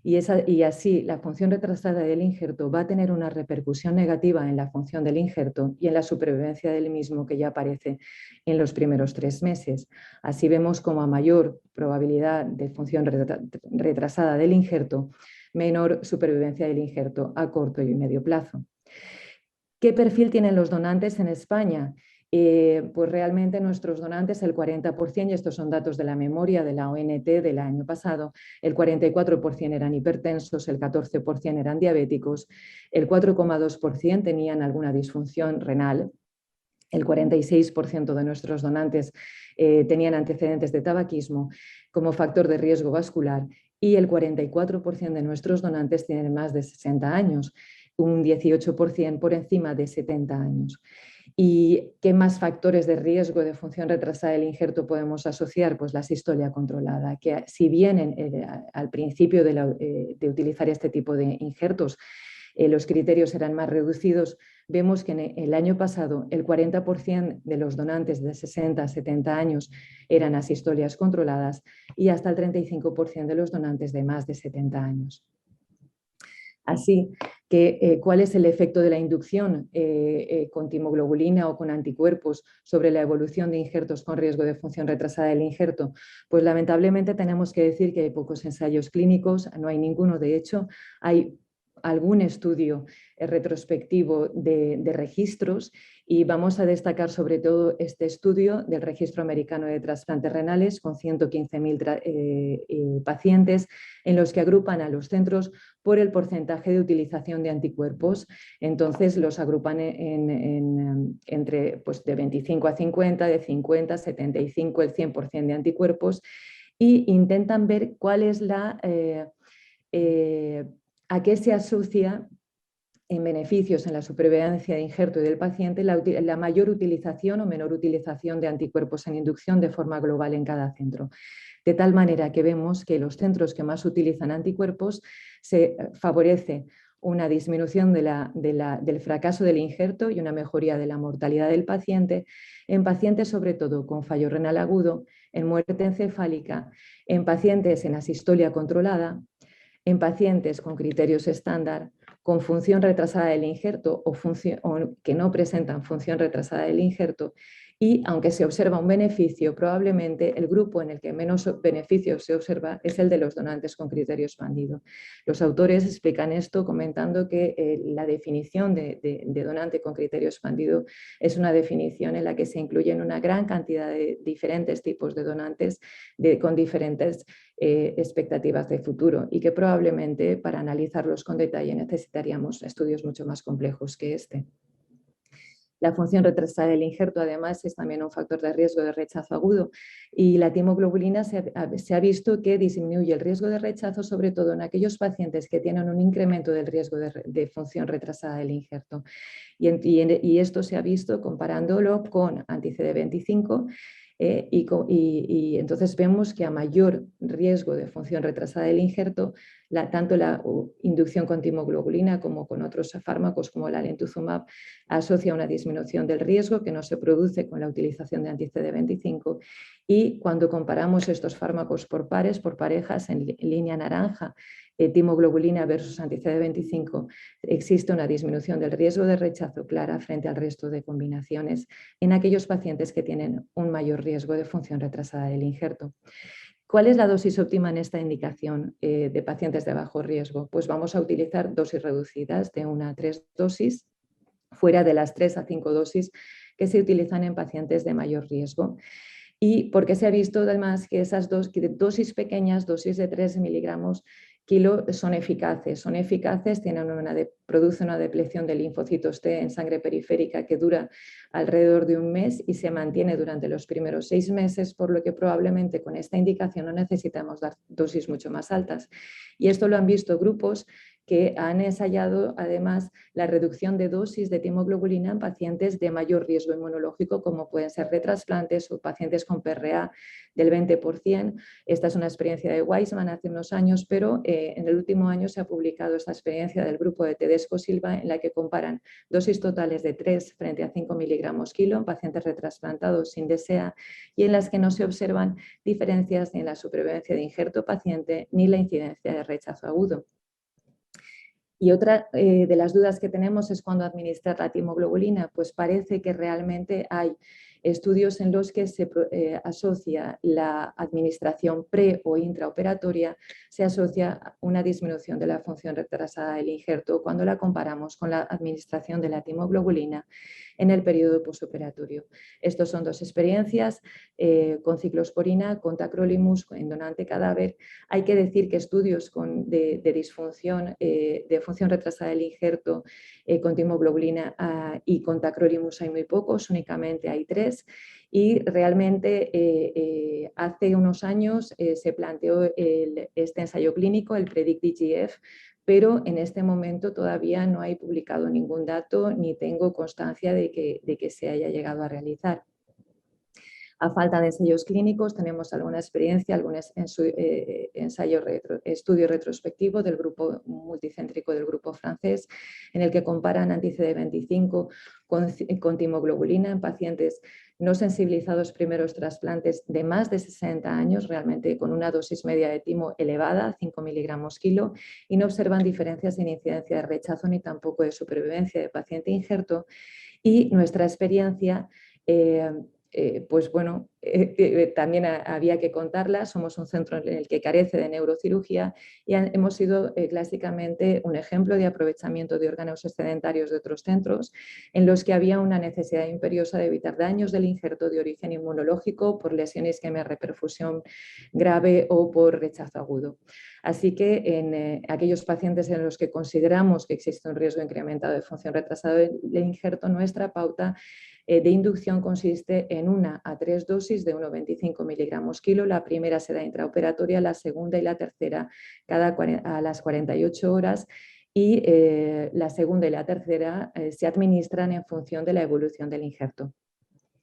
Y así la función retrasada del injerto va a tener una repercusión negativa en la función del injerto y en la supervivencia del mismo, que ya aparece en los primeros 3 meses. Así vemos como a mayor probabilidad de función retrasada del injerto, menor supervivencia del injerto a corto y medio plazo. ¿Qué perfil tienen los donantes en España? Pues realmente nuestros donantes, el 40%, y estos son datos de la memoria de la ONT del año pasado, el 44% eran hipertensos, el 14% eran diabéticos, el 4,2% tenían alguna disfunción renal, el 46% de nuestros donantes tenían antecedentes de tabaquismo como factor de riesgo vascular y el 44% de nuestros donantes tienen más de 60 años, un 18% por encima de 70 años. ¿Y qué más factores de riesgo de función retrasada del injerto podemos asociar? Pues la asistolia controlada, que si bien al principio de utilizar este tipo de injertos los criterios eran más reducidos, vemos que en el año pasado el 40% de los donantes de 60 a 70 años eran asistolias controladas y hasta el 35% de los donantes de más de 70 años. Así que, ¿cuál es el efecto de la inducción con timoglobulina o con anticuerpos sobre la evolución de injertos con riesgo de función retrasada del injerto? Pues lamentablemente tenemos que decir que hay pocos ensayos clínicos, no hay ninguno, de hecho, hay algún estudio retrospectivo de registros y vamos a destacar sobre todo este estudio del Registro Americano de Trasplantes Renales con 115.000 pacientes en los que agrupan a los centros por el porcentaje de utilización de anticuerpos. Entonces los agrupan entre pues, de 25 a 50, de 50 a 75, el 100% de anticuerpos e intentan ver cuál es a qué se asocia en beneficios en la supervivencia de injerto y del paciente la mayor utilización o menor utilización de anticuerpos en inducción de forma global en cada centro. De tal manera que vemos que los centros que más utilizan anticuerpos se favorece una disminución del fracaso del injerto y una mejoría de la mortalidad del paciente en pacientes sobre todo con fallo renal agudo, en muerte encefálica, en pacientes en asistolia controlada, en pacientes con criterios estándar, con función retrasada del injerto o que no presentan función retrasada del injerto, y aunque se observa un beneficio, probablemente el grupo en el que menos beneficio se observa es el de los donantes con criterio expandido. Los autores explican esto comentando que la definición de donante con criterio expandido es una definición en la que se incluyen una gran cantidad de diferentes tipos de donantes con diferentes expectativas de futuro y que probablemente para analizarlos con detalle necesitaríamos estudios mucho más complejos que este. La función retrasada del injerto además es también un factor de riesgo de rechazo agudo y la timoglobulina se ha visto que disminuye el riesgo de rechazo sobre todo en aquellos pacientes que tienen un incremento del riesgo de función retrasada del injerto y esto se ha visto comparándolo con anti-CD25 y entonces vemos que a mayor riesgo de función retrasada del injerto, tanto la inducción con timoglobulina como con otros fármacos como el alemtuzumab asocia una disminución del riesgo que no se produce con la utilización de anti-CD25 y cuando comparamos estos fármacos por pares, por parejas en línea naranja, timoglobulina versus anti-CD25, existe una disminución del riesgo de rechazo clara frente al resto de combinaciones en aquellos pacientes que tienen un mayor riesgo de función retrasada del injerto. ¿Cuál es la dosis óptima en esta indicación de pacientes de bajo riesgo? Pues vamos a utilizar dosis reducidas de 1 a 3 dosis, fuera de las 3 a 5 dosis que se utilizan en pacientes de mayor riesgo. Y porque se ha visto además que esas dosis pequeñas, dosis de 3 miligramos kilo, son eficaces, producen una depleción de linfocitos T en sangre periférica que dura alrededor de un mes y se mantiene durante los primeros 6 meses, por lo que probablemente con esta indicación no necesitamos dar dosis mucho más altas. Y esto lo han visto grupos que han ensayado además la reducción de dosis de timoglobulina en pacientes de mayor riesgo inmunológico, como pueden ser retrasplantes o pacientes con PRA del 20%. Esta es una experiencia de Weissman hace unos años, pero en el último año se ha publicado esta experiencia del grupo de Tedesco Silva, en la que comparan dosis totales de 3 frente a 5 miligramos kilo en pacientes retrasplantados sin DSEA y en las que no se observan diferencias ni en la supervivencia de injerto paciente ni la incidencia de rechazo agudo. Y otra de las dudas que tenemos es cuando administrar la timoglobulina, pues parece que realmente hay estudios en los que se asocia la administración pre o intraoperatoria, se asocia una disminución de la función retrasada del injerto cuando la comparamos con la administración de la timoglobulina en el periodo postoperatorio. Estos son dos experiencias con ciclosporina, con tacrolimus, en donante cadáver. Hay que decir que estudios de disfunción, de función retrasada del injerto con timoglobulina y con tacrolimus hay muy pocos, únicamente hay 3. Y realmente hace unos años se planteó este ensayo clínico, el PREDICT-IGF, pero en este momento todavía no hay publicado ningún dato ni tengo constancia de que se haya llegado a realizar. A falta de ensayos clínicos, tenemos alguna experiencia, algún estudio retrospectivo del grupo multicéntrico del grupo francés, en el que comparan anti-CD25 con timoglobulina en pacientes no sensibilizados primeros trasplantes de más de 60 años, realmente con una dosis media de timo elevada, 5 miligramos kilo, y no observan diferencias en incidencia de rechazo ni tampoco de supervivencia de paciente injerto. Y nuestra experiencia pues bueno, también había que contarla. Somos un centro en el que carece de neurocirugía y hemos sido clásicamente un ejemplo de aprovechamiento de órganos excedentarios de otros centros en los que había una necesidad imperiosa de evitar daños del injerto de origen inmunológico por lesión isquemia reperfusión grave o por rechazo agudo. Así que en aquellos pacientes en los que consideramos que existe un riesgo incrementado de función retrasada del injerto, nuestra pauta de inducción consiste en 1 a 3 dosis de 1,25 miligramos kilo. La primera se da intraoperatoria, la segunda y la tercera a las 48 horas y la segunda y la tercera se administran en función de la evolución del injerto.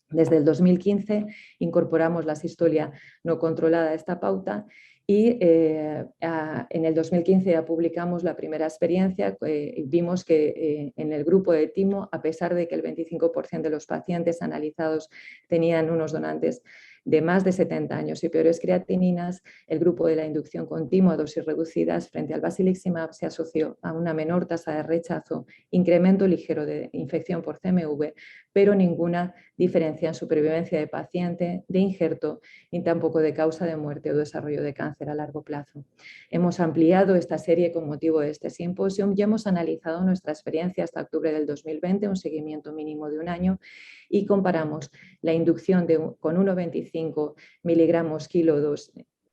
Desde el 2015 incorporamos la sistolia no controlada a esta pauta y en el 2015 ya publicamos la primera experiencia. Vimos que en el grupo de timo, a pesar de que el 25% de los pacientes analizados tenían unos donantes de más de 70 años y peores creatininas, el grupo de la inducción con timo a dosis reducidas frente al basiliximab se asoció a una menor tasa de rechazo, incremento ligero de infección por CMV, pero ninguna diferencia en supervivencia de paciente, de injerto, ni tampoco de causa de muerte o desarrollo de cáncer a largo plazo. Hemos ampliado esta serie con motivo de este simposio y hemos analizado nuestra experiencia hasta octubre del 2020, un seguimiento mínimo de un año, y comparamos la inducción con 1,25 miligramos kilo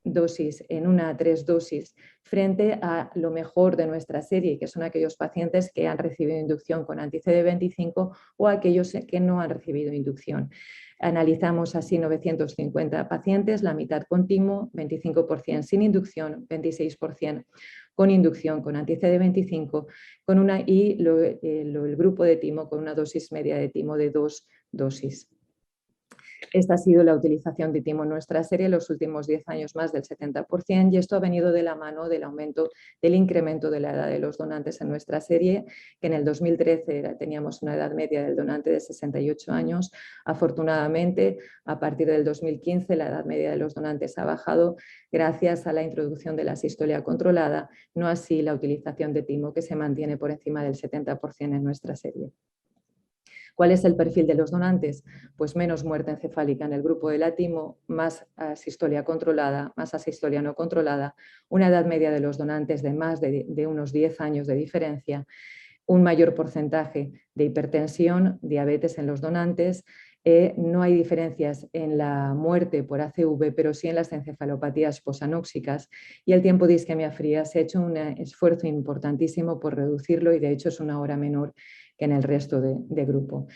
dosis en 1 a 3 dosis frente a lo mejor de nuestra serie, que son aquellos pacientes que han recibido inducción con anti-CD25 o aquellos que no han recibido inducción. Analizamos así 950 pacientes, la mitad con timo, 25% sin inducción, 26% con inducción con anti-CD25 y el grupo de timo con una dosis media de timo de 2 dosis. Esta ha sido la utilización de timo en nuestra serie en los últimos 10 años, más del 70%, y esto ha venido de la mano del aumento, del incremento de la edad de los donantes en nuestra serie, que en el 2013 teníamos una edad media del donante de 68 años. Afortunadamente, a partir del 2015 la edad media de los donantes ha bajado gracias a la introducción de la sistolia controlada, no así la utilización de timo, que se mantiene por encima del 70% en nuestra serie. ¿Cuál es el perfil de los donantes? Pues menos muerte encefálica en el grupo de la timo, más asistolia controlada, más asistolia no controlada, una edad media de los donantes de más de unos 10 años de diferencia, un mayor porcentaje de hipertensión, diabetes en los donantes. No hay diferencias en la muerte por ACV, pero sí en las encefalopatías posanóxicas, y el tiempo de isquemia fría se ha hecho un esfuerzo importantísimo por reducirlo, y de hecho es una hora menor que en el resto de grupo.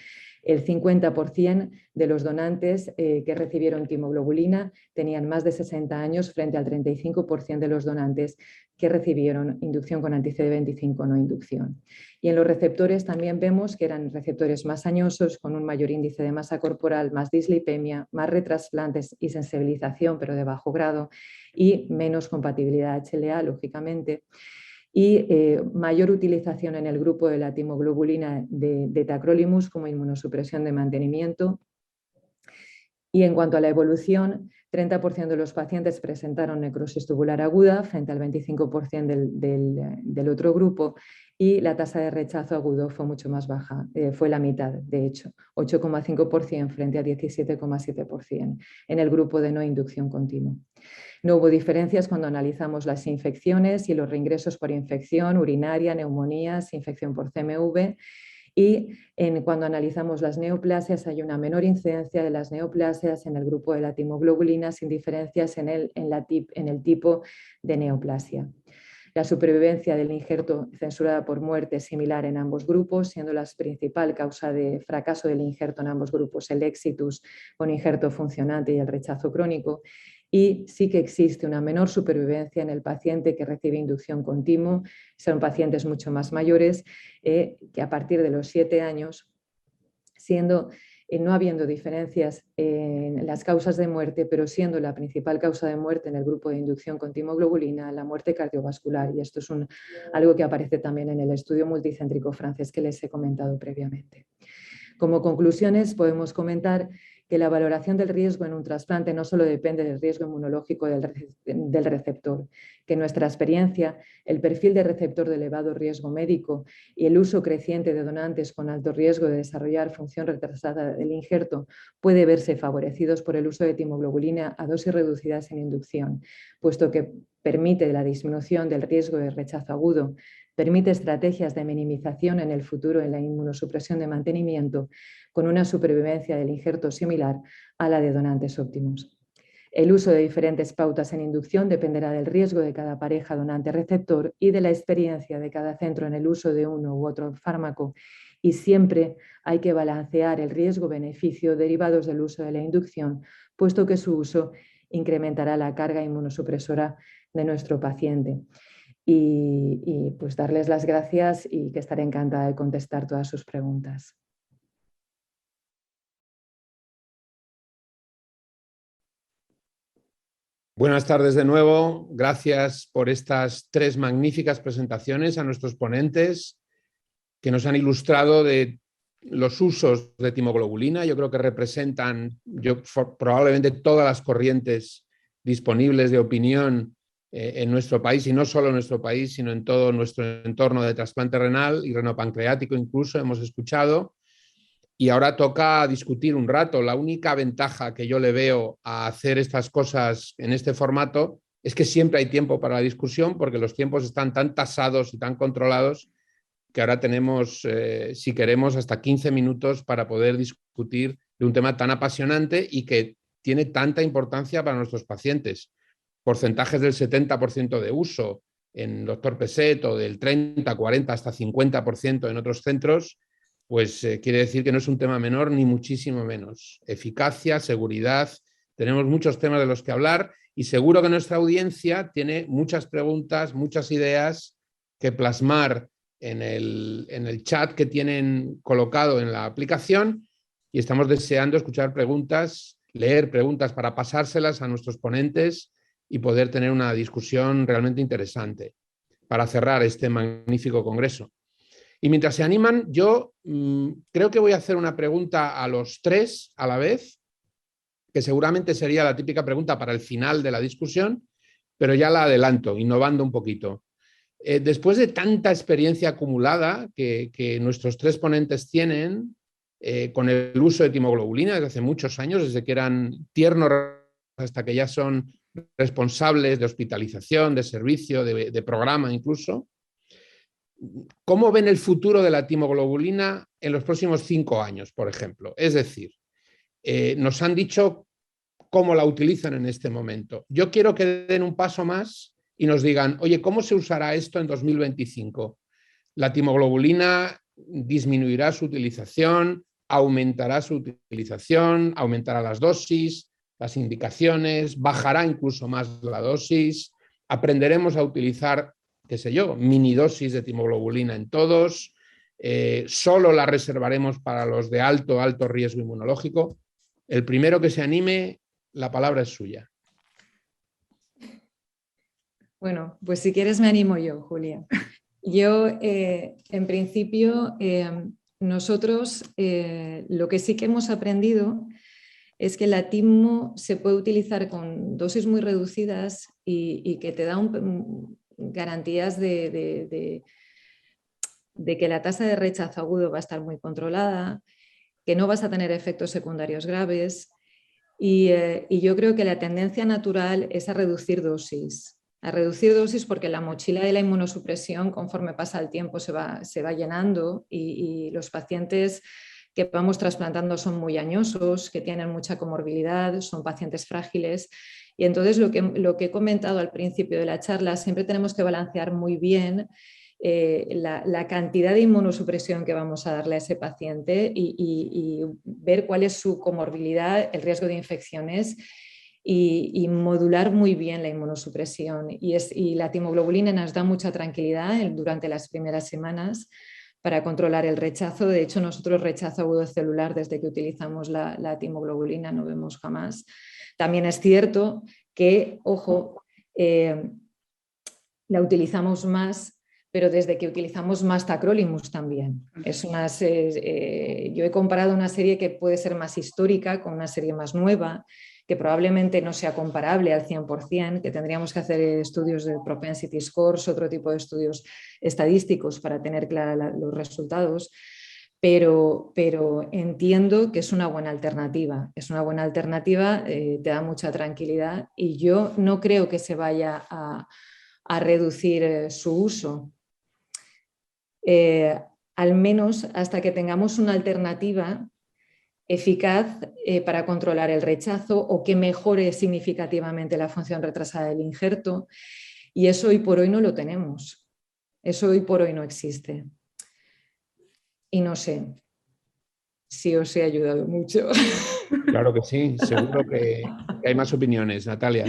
El 50% de los donantes que recibieron timoglobulina tenían más de 60 años frente al 35% de los donantes que recibieron inducción con anti-CD25 no inducción. Y en los receptores también vemos que eran receptores más añosos, con un mayor índice de masa corporal, más dislipemia, más retrasplantes y sensibilización, pero de bajo grado, y menos compatibilidad HLA, lógicamente. Y mayor utilización en el grupo de la timoglobulina de tacrolimus como inmunosupresión de mantenimiento. Y en cuanto a la evolución, 30% de los pacientes presentaron necrosis tubular aguda frente al 25% del otro grupo, y la tasa de rechazo agudo fue mucho más baja, fue la mitad, de hecho, 8,5% frente a 17,7% en el grupo de no inducción continua. No hubo diferencias cuando analizamos las infecciones y los reingresos por infección urinaria, neumonías, infección por CMV, y cuando analizamos las neoplasias hay una menor incidencia de las neoplasias en el grupo de la timoglobulina, sin diferencias en el tipo de neoplasia. La supervivencia del injerto censurada por muerte es similar en ambos grupos, siendo la principal causa de fracaso del injerto en ambos grupos el exitus con injerto funcionante y el rechazo crónico. Y sí que existe una menor supervivencia en el paciente que recibe inducción con timo. Son pacientes mucho más mayores que a partir de los 7 años, no habiendo diferencias en las causas de muerte, pero siendo la principal causa de muerte en el grupo de inducción con timoglobulina la muerte cardiovascular. Y esto es algo que aparece también en el estudio multicéntrico francés que les he comentado previamente. Como conclusiones podemos comentar que la valoración del riesgo en un trasplante no solo depende del riesgo inmunológico del receptor, que en nuestra experiencia el perfil de receptor de elevado riesgo médico y el uso creciente de donantes con alto riesgo de desarrollar función retrasada del injerto puede verse favorecidos por el uso de timoglobulina a dosis reducidas en inducción, puesto que permite la disminución del riesgo de rechazo agudo, permite estrategias de minimización en el futuro en la inmunosupresión de mantenimiento, con una supervivencia del injerto similar a la de donantes óptimos. El uso de diferentes pautas en inducción dependerá del riesgo de cada pareja donante-receptor y de la experiencia de cada centro en el uso de uno u otro fármaco, y siempre hay que balancear el riesgo-beneficio derivados del uso de la inducción, puesto que su uso incrementará la carga inmunosupresora de nuestro paciente. Y pues darles las gracias y que estaré encantada de contestar todas sus preguntas. Buenas tardes de nuevo. Gracias por estas 3 magníficas presentaciones a nuestros ponentes que nos han ilustrado de los usos de timoglobulina. Yo creo que representan probablemente todas las corrientes disponibles de opinión en nuestro país, y no solo en nuestro país, sino en todo nuestro entorno de trasplante renal y renopancreático incluso hemos escuchado. Y ahora toca discutir un rato. La única ventaja que yo le veo a hacer estas cosas en este formato es que siempre hay tiempo para la discusión, porque los tiempos están tan tasados y tan controlados que ahora tenemos, si queremos, hasta 15 minutos para poder discutir de un tema tan apasionante y que tiene tanta importancia para nuestros pacientes. Porcentajes del 70% de uso en Dr. Peset, o del 30, 40, hasta 50% en otros centros, pues quiere decir que no es un tema menor, ni muchísimo menos. Eficacia, seguridad, tenemos muchos temas de los que hablar, y seguro que nuestra audiencia tiene muchas preguntas, muchas ideas que plasmar en el chat que tienen colocado en la aplicación, y estamos deseando escuchar preguntas leer preguntas para pasárselas a nuestros ponentes y poder tener una discusión realmente interesante para cerrar este magnífico congreso. Y mientras se animan, yo creo que voy a hacer una pregunta a los tres a la vez, que seguramente sería la típica pregunta para el final de la discusión, pero ya la adelanto, innovando un poquito. Después de tanta experiencia acumulada que nuestros tres ponentes tienen con el uso de timoglobulina desde hace muchos años, desde que eran tiernos hasta que ya son responsables de hospitalización, de servicio, de programa incluso, ¿cómo ven el futuro de la timoglobulina en los próximos 5 años, por ejemplo? Es decir, nos han dicho cómo la utilizan en este momento. Yo quiero que den un paso más y nos digan, oye, ¿cómo se usará esto en 2025? ¿La timoglobulina disminuirá su utilización? ¿Aumentará su utilización? ¿Aumentará las dosis, las indicaciones? ¿Bajará incluso más la dosis? ¿Aprenderemos a utilizar, qué sé yo, mini dosis de timoglobulina en todos? ¿Solo la reservaremos para los de alto riesgo inmunológico? El primero que se anime, la palabra es suya. Bueno, pues si quieres me animo yo, Julia. Yo, en principio, nosotros lo que sí que hemos aprendido es que la timo se puede utilizar con dosis muy reducidas y que te da garantías de que la tasa de rechazo agudo va a estar muy controlada, que no vas a tener efectos secundarios graves y yo creo que la tendencia natural es a reducir dosis porque la mochila de la inmunosupresión conforme pasa el tiempo se va llenando y los pacientes que vamos trasplantando son muy añosos, que tienen mucha comorbilidad, son pacientes frágiles y entonces lo que he comentado al principio de la charla, siempre tenemos que balancear muy bien la cantidad de inmunosupresión que vamos a darle a ese paciente y ver cuál es su comorbilidad, el riesgo de infecciones y modular muy bien la inmunosupresión. Y la timoglobulina nos da mucha tranquilidad durante las primeras semanas para controlar el rechazo. De hecho, nosotros rechazo agudo celular desde que utilizamos la timoglobulina no vemos jamás. También es cierto que, ojo, la utilizamos más, pero desde que utilizamos más tacrolimus también. Yo he comparado una serie que puede ser más histórica con una serie más nueva, que probablemente no sea comparable al 100%, que tendríamos que hacer estudios de propensity scores, otro tipo de estudios estadísticos para tener los resultados, pero entiendo que es una buena alternativa. Es una buena alternativa, te da mucha tranquilidad y yo no creo que se vaya a reducir su uso. Al menos hasta que tengamos una alternativa eficaz para controlar el rechazo o que mejore significativamente la función retrasada del injerto. Y eso hoy por hoy no lo tenemos. Eso hoy por hoy no existe. Y no sé si os he ayudado mucho. Claro que sí, seguro que hay más opiniones. Natalia.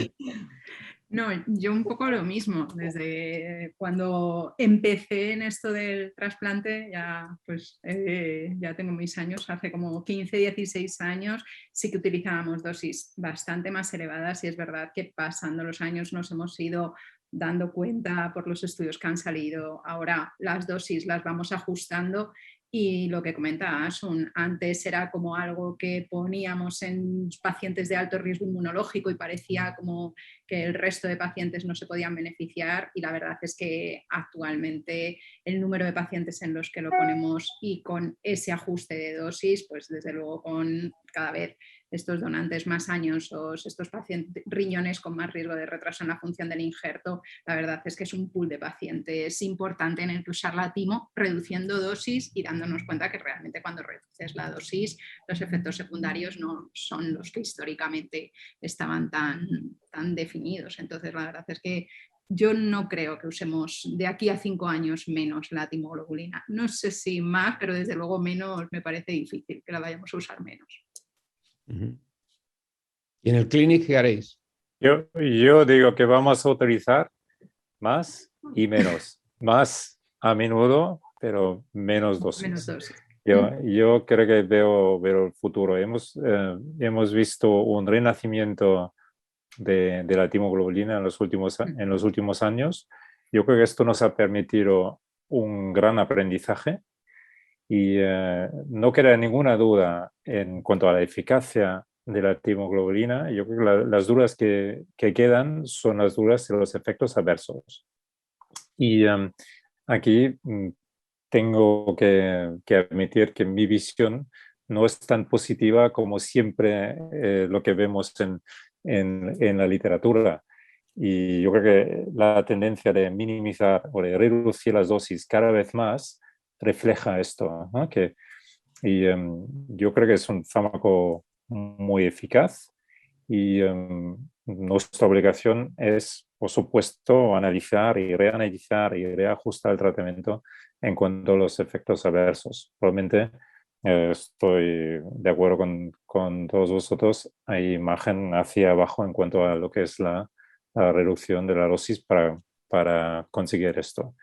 No, yo un poco lo mismo. Desde cuando empecé en esto del trasplante, ya tengo mis años, hace como 15, 16 años, sí que utilizábamos dosis bastante más elevadas y es verdad que pasando los años nos hemos ido dando cuenta por los estudios que han salido. Ahora las dosis las vamos ajustando. Y lo que comentabas, antes era como algo que poníamos en pacientes de alto riesgo inmunológico y parecía como que el resto de pacientes no se podían beneficiar y la verdad es que actualmente el número de pacientes en los que lo ponemos y con ese ajuste de dosis, pues desde luego con cada vez estos donantes más añosos, estos pacientes riñones con más riesgo de retraso en la función del injerto, la verdad es que es un pool de pacientes importante en el que usar la timo, reduciendo dosis y dándonos cuenta que realmente cuando reduces la dosis los efectos secundarios no son los que históricamente estaban tan definidos. Entonces la verdad es que yo no creo que usemos de aquí a 5 años menos la timoglobulina. No sé si más, pero desde luego menos me parece difícil que la vayamos a usar menos. ¿Y en el clinic qué haréis? Yo digo que vamos a utilizar más y menos. Más a menudo, pero menos dosis. Yo creo que veo el futuro. Hemos visto un renacimiento de la timoglobulina en los últimos años. Yo creo que esto nos ha permitido un gran aprendizaje y no queda ninguna duda en cuanto a la eficacia de la timoglobulina. Yo creo que las dudas que quedan son las dudas de los efectos adversos. Y aquí tengo que admitir que mi visión no es tan positiva como siempre lo que vemos en la literatura. Y yo creo que la tendencia de minimizar o de reducir las dosis cada vez más refleja esto, ¿no? Yo creo que es un fármaco muy eficaz y nuestra obligación es, por supuesto, analizar y reanalizar y reajustar el tratamiento en cuanto a los efectos adversos. Probablemente estoy de acuerdo con todos vosotros. Hay margen hacia abajo en cuanto a lo que es la reducción de la dosis para conseguir esto.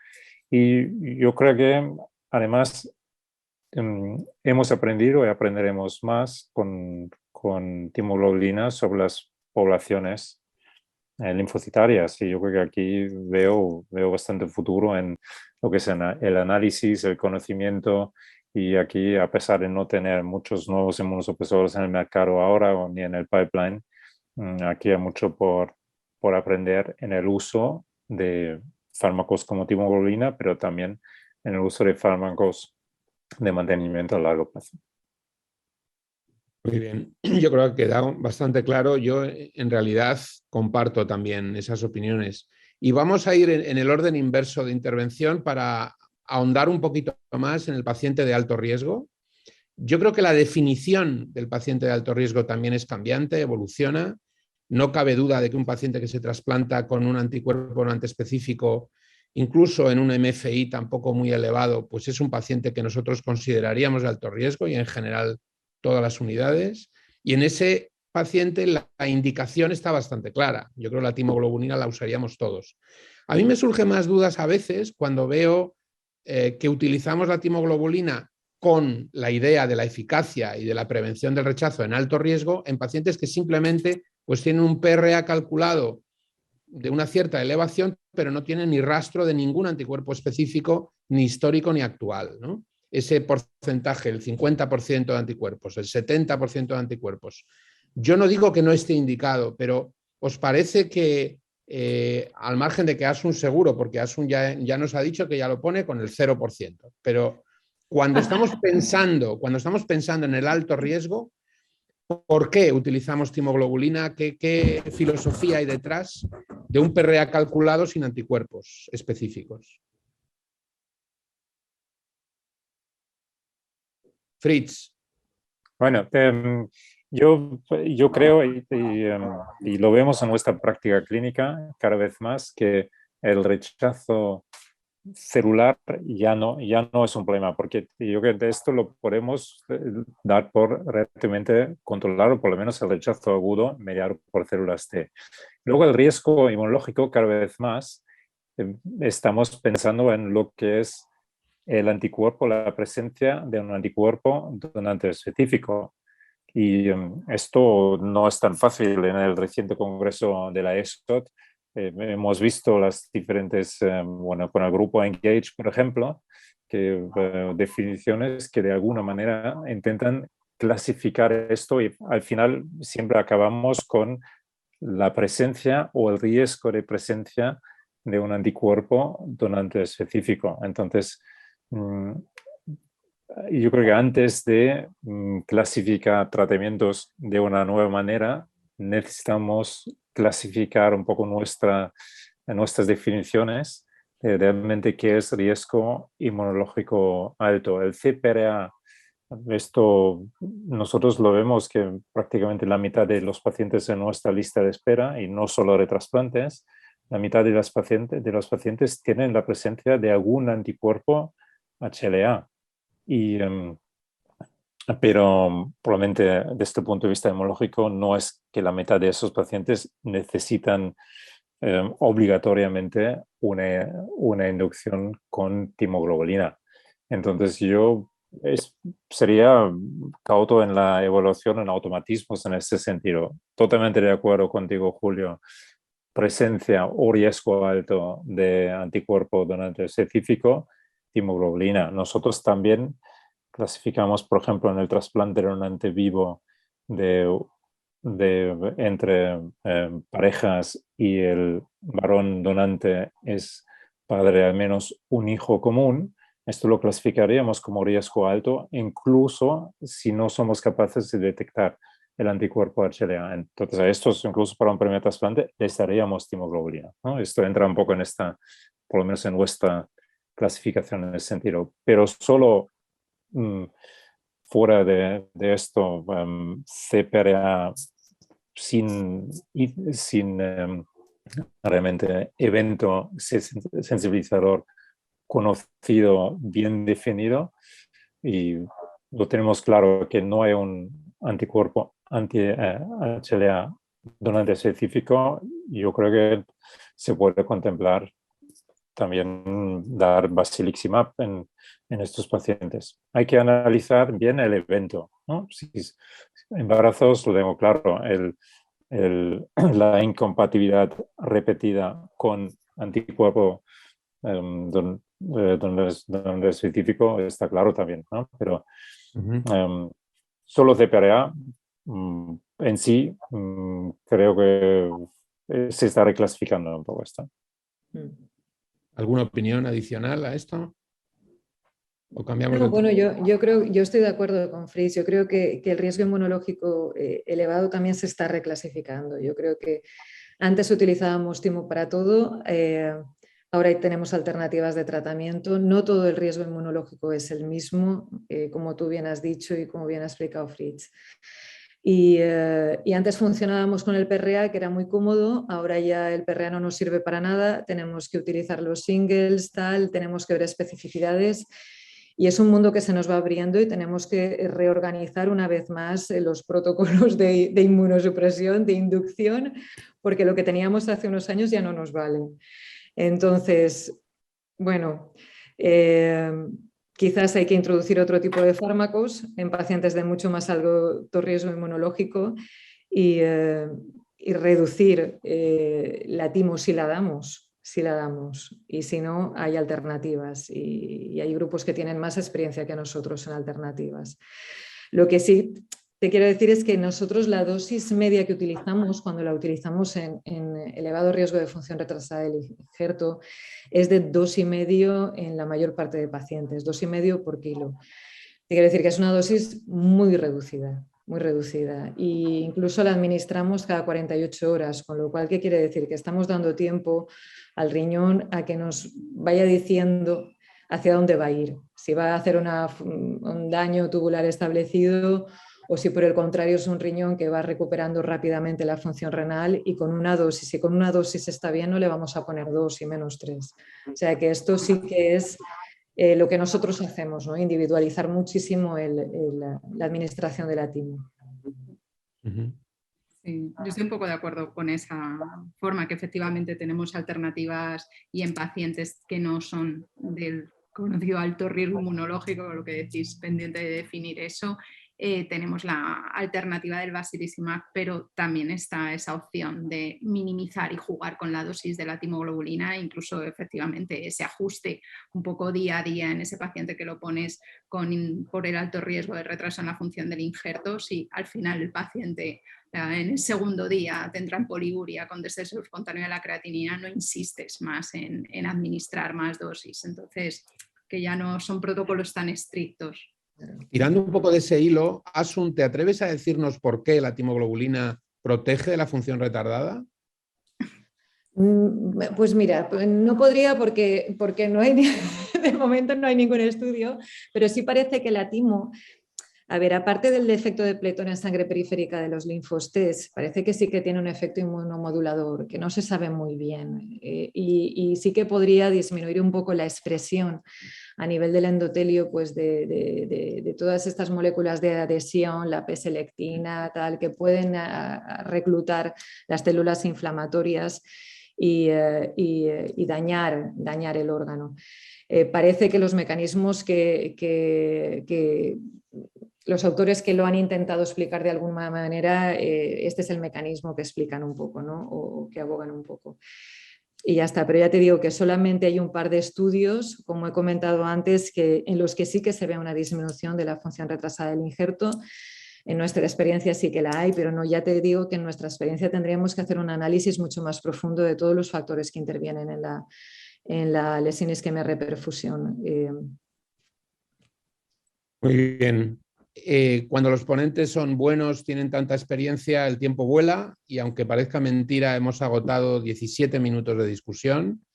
Y yo creo que además hemos aprendido y aprenderemos más con timoglobulina sobre las poblaciones linfocitarias. Y yo creo que aquí veo bastante futuro en lo que es el análisis, el conocimiento. Y aquí, a pesar de no tener muchos nuevos inmunosupresores en el mercado ahora o ni en el pipeline, aquí hay mucho por aprender en el uso de fármacos como timoglobulina, pero también en el uso de fármacos de mantenimiento a largo plazo. Muy bien, yo creo que ha quedado bastante claro. Yo en realidad comparto también esas opiniones. Y vamos a ir en el orden inverso de intervención para ahondar un poquito más en el paciente de alto riesgo. Yo creo que la definición del paciente de alto riesgo también es cambiante, evoluciona. No cabe duda de que un paciente que se trasplanta con un anticuerpo no antiespecífico, incluso en un MFI tampoco muy elevado, pues es un paciente que nosotros consideraríamos de alto riesgo y en general todas las unidades. Y en ese paciente la indicación está bastante clara. Yo creo que la timoglobulina la usaríamos todos. A mí me surgen más dudas a veces cuando veo que utilizamos la timoglobulina con la idea de la eficacia y de la prevención del rechazo en alto riesgo en pacientes que simplemente pues, tienen un PRA calculado de una cierta elevación, pero no tienen ni rastro de ningún anticuerpo específico, ni histórico ni actual, ¿no? Ese porcentaje, el 50% de anticuerpos, el 70% de anticuerpos. Yo no digo que no esté indicado, pero ¿os parece que al margen de que Asun seguro, porque Asun ya nos ha dicho que ya lo pone con el 0%, pero cuando estamos pensando en el alto riesgo, ¿por qué utilizamos timoglobulina? ¿Qué filosofía hay detrás de un PRA calculado sin anticuerpos específicos? Fritz. Bueno, yo creo y lo vemos en nuestra práctica clínica cada vez más que el rechazo celular ya no es un problema, porque yo creo que de esto lo podemos dar por relativamente controlado, por lo menos el rechazo agudo mediado por células T. Luego el riesgo inmunológico cada vez más estamos pensando en lo que es el anticuerpo, la presencia de un anticuerpo donante específico. Y esto no es tan fácil. En el reciente congreso de la ESCOT hemos visto las diferentes, con el grupo Engage, por ejemplo, que definiciones que de alguna manera intentan clasificar esto y al final siempre acabamos con la presencia o el riesgo de presencia de un anticuerpo donante específico. Entonces, yo creo que antes de clasificar tratamientos de una nueva manera, necesitamos clasificar un poco nuestras definiciones de realmente qué es riesgo inmunológico alto. El CPRA, esto nosotros lo vemos que prácticamente la mitad de los pacientes en nuestra lista de espera, y no solo de trasplantes, la mitad de los pacientes tienen la presencia de algún anticuerpo HLA. Pero probablemente desde este punto de vista inmunológico no es que la mitad de esos pacientes necesitan obligatoriamente una inducción con timoglobulina. Entonces yo sería cauto en la evaluación en automatismos en ese sentido. Totalmente de acuerdo contigo, Julio. Presencia o riesgo alto de anticuerpo donante específico, timoglobulina. Nosotros también clasificamos, por ejemplo, en el trasplante de donante vivo entre parejas y el varón donante es padre de al menos un hijo común. Esto lo clasificaríamos como riesgo alto, incluso si no somos capaces de detectar el anticuerpo HLA. Entonces, a estos, incluso para un primer trasplante, les daríamos timoglobulina, ¿no? Esto entra un poco en esta, por lo menos en nuestra clasificación en ese sentido. Pero solo fuera de esto, CPRA sin realmente evento sensibilizador conocido, bien definido, y lo tenemos claro que no hay un anticuerpo anti-HLA donante específico. Yo creo que se puede contemplar también dar basiliximab en estos pacientes. Hay que analizar bien el evento, ¿no? Si es embarazos, lo tengo claro, la incompatibilidad repetida con anticuerpo donde específico está claro también, ¿no? Pero solo CPRA en sí creo que se está reclasificando un poco esto. ¿Alguna opinión adicional a esto? ¿O cambiamos No, bueno, yo estoy de acuerdo con Fritz. Yo creo que el riesgo inmunológico elevado también se está reclasificando. Yo creo que antes utilizábamos timo para todo, ahora tenemos alternativas de tratamiento. No todo el riesgo inmunológico es el mismo, como tú bien has dicho y como bien ha explicado Fritz. Y antes funcionábamos con el PRA, que era muy cómodo, ahora ya el PRA no nos sirve para nada, tenemos que utilizar los singles, tenemos que ver especificidades. Y es un mundo que se nos va abriendo y tenemos que reorganizar una vez más los protocolos de inmunosupresión, de inducción, porque lo que teníamos hace unos años ya no nos vale. Entonces, bueno, quizás hay que introducir otro tipo de fármacos en pacientes de mucho más alto riesgo inmunológico y reducir la timo si la damos. Y si no, hay alternativas y hay grupos que tienen más experiencia que nosotros en alternativas. Lo que sí te quiero decir es que nosotros la dosis media que utilizamos, cuando la utilizamos en elevado riesgo de función retrasada del injerto, es de 2,5 en la mayor parte de pacientes, 2,5 por kilo. Te quiero decir que es una dosis muy reducida. Muy reducida, e incluso la administramos cada 48 horas, con lo cual, ¿qué quiere decir? Que estamos dando tiempo al riñón a que nos vaya diciendo hacia dónde va a ir, si va a hacer un daño tubular establecido o si por el contrario es un riñón que va recuperando rápidamente la función renal y con una dosis, si con una dosis está bien no le vamos a poner 2 y menos 3. O sea que esto sí que es lo que nosotros hacemos, ¿no? Individualizar muchísimo la administración de la timo. Sí, yo estoy un poco de acuerdo con esa forma, que efectivamente tenemos alternativas y en pacientes que no son del conocido alto riesgo inmunológico, lo que decís, pendiente de definir eso. Tenemos la alternativa del basiliximab, pero también está esa opción de minimizar y jugar con la dosis de la timoglobulina, incluso efectivamente ese ajuste un poco día a día en ese paciente que lo pones por el alto riesgo de retraso en la función del injerto. Si al final el paciente en el segundo día tendrá poliguria con descenso espontáneo de la creatinina, no insistes más en administrar más dosis. Entonces, que ya no son protocolos tan estrictos. Tirando un poco de ese hilo, Asun, ¿te atreves a decirnos por qué la timoglobulina protege de la función retardada? Pues mira, no podría porque no hay, de momento no hay ningún estudio, pero sí parece que la timo, a ver, aparte del efecto de pletón en sangre periférica de los linfostés, parece que sí que tiene un efecto inmunomodulador, que no se sabe muy bien, y sí que podría disminuir un poco la expresión a nivel del endotelio, pues de todas estas moléculas de adhesión, la P-selectina, tal, que pueden reclutar las células inflamatorias y dañar el órgano. Parece que los mecanismos que los autores que lo han intentado explicar de alguna manera, este es el mecanismo que explican un poco, ¿no? O que abogan un poco. Y ya está, pero ya te digo que solamente hay un par de estudios, como he comentado antes, en los que sí que se ve una disminución de la función retrasada del injerto. En nuestra experiencia sí que la hay, pero no, ya te digo que en nuestra experiencia tendríamos que hacer un análisis mucho más profundo de todos los factores que intervienen en la lesión isquemia reperfusión. Muy bien. Cuando los ponentes son buenos, tienen tanta experiencia, el tiempo vuela y aunque parezca mentira, hemos agotado 17 minutos de discusión.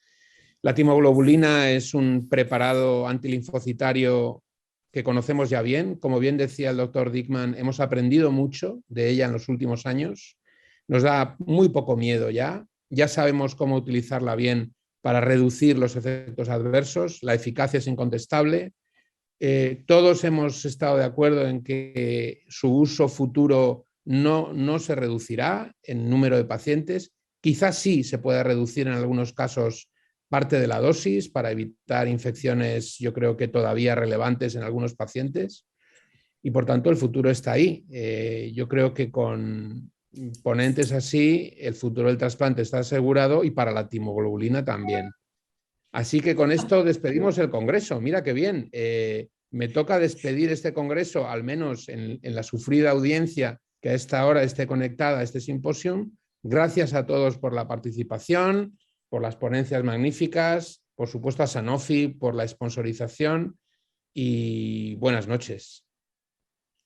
La timoglobulina es un preparado antilinfocitario que conocemos ya bien. Como bien decía el doctor Dickman, hemos aprendido mucho de ella en los últimos años. Nos da muy poco miedo ya. Ya sabemos cómo utilizarla bien para reducir los efectos adversos. La eficacia es incontestable. Todos hemos estado de acuerdo en que su uso futuro no se reducirá en número de pacientes. Quizás sí se pueda reducir en algunos casos parte de la dosis para evitar infecciones, yo creo que todavía relevantes en algunos pacientes. Y por tanto el futuro está ahí. Yo creo que con ponentes así el futuro del trasplante está asegurado y para la timoglobulina también. Así que con esto despedimos el congreso. Mira qué bien. Me toca despedir este congreso, al menos en la sufrida audiencia que a esta hora esté conectada a este simposio. Gracias a todos por la participación, por las ponencias magníficas, por supuesto a Sanofi por la sponsorización y buenas noches.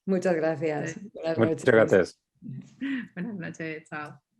Muchas gracias. Buenas noches. Muchas gracias. Buenas noches, chao.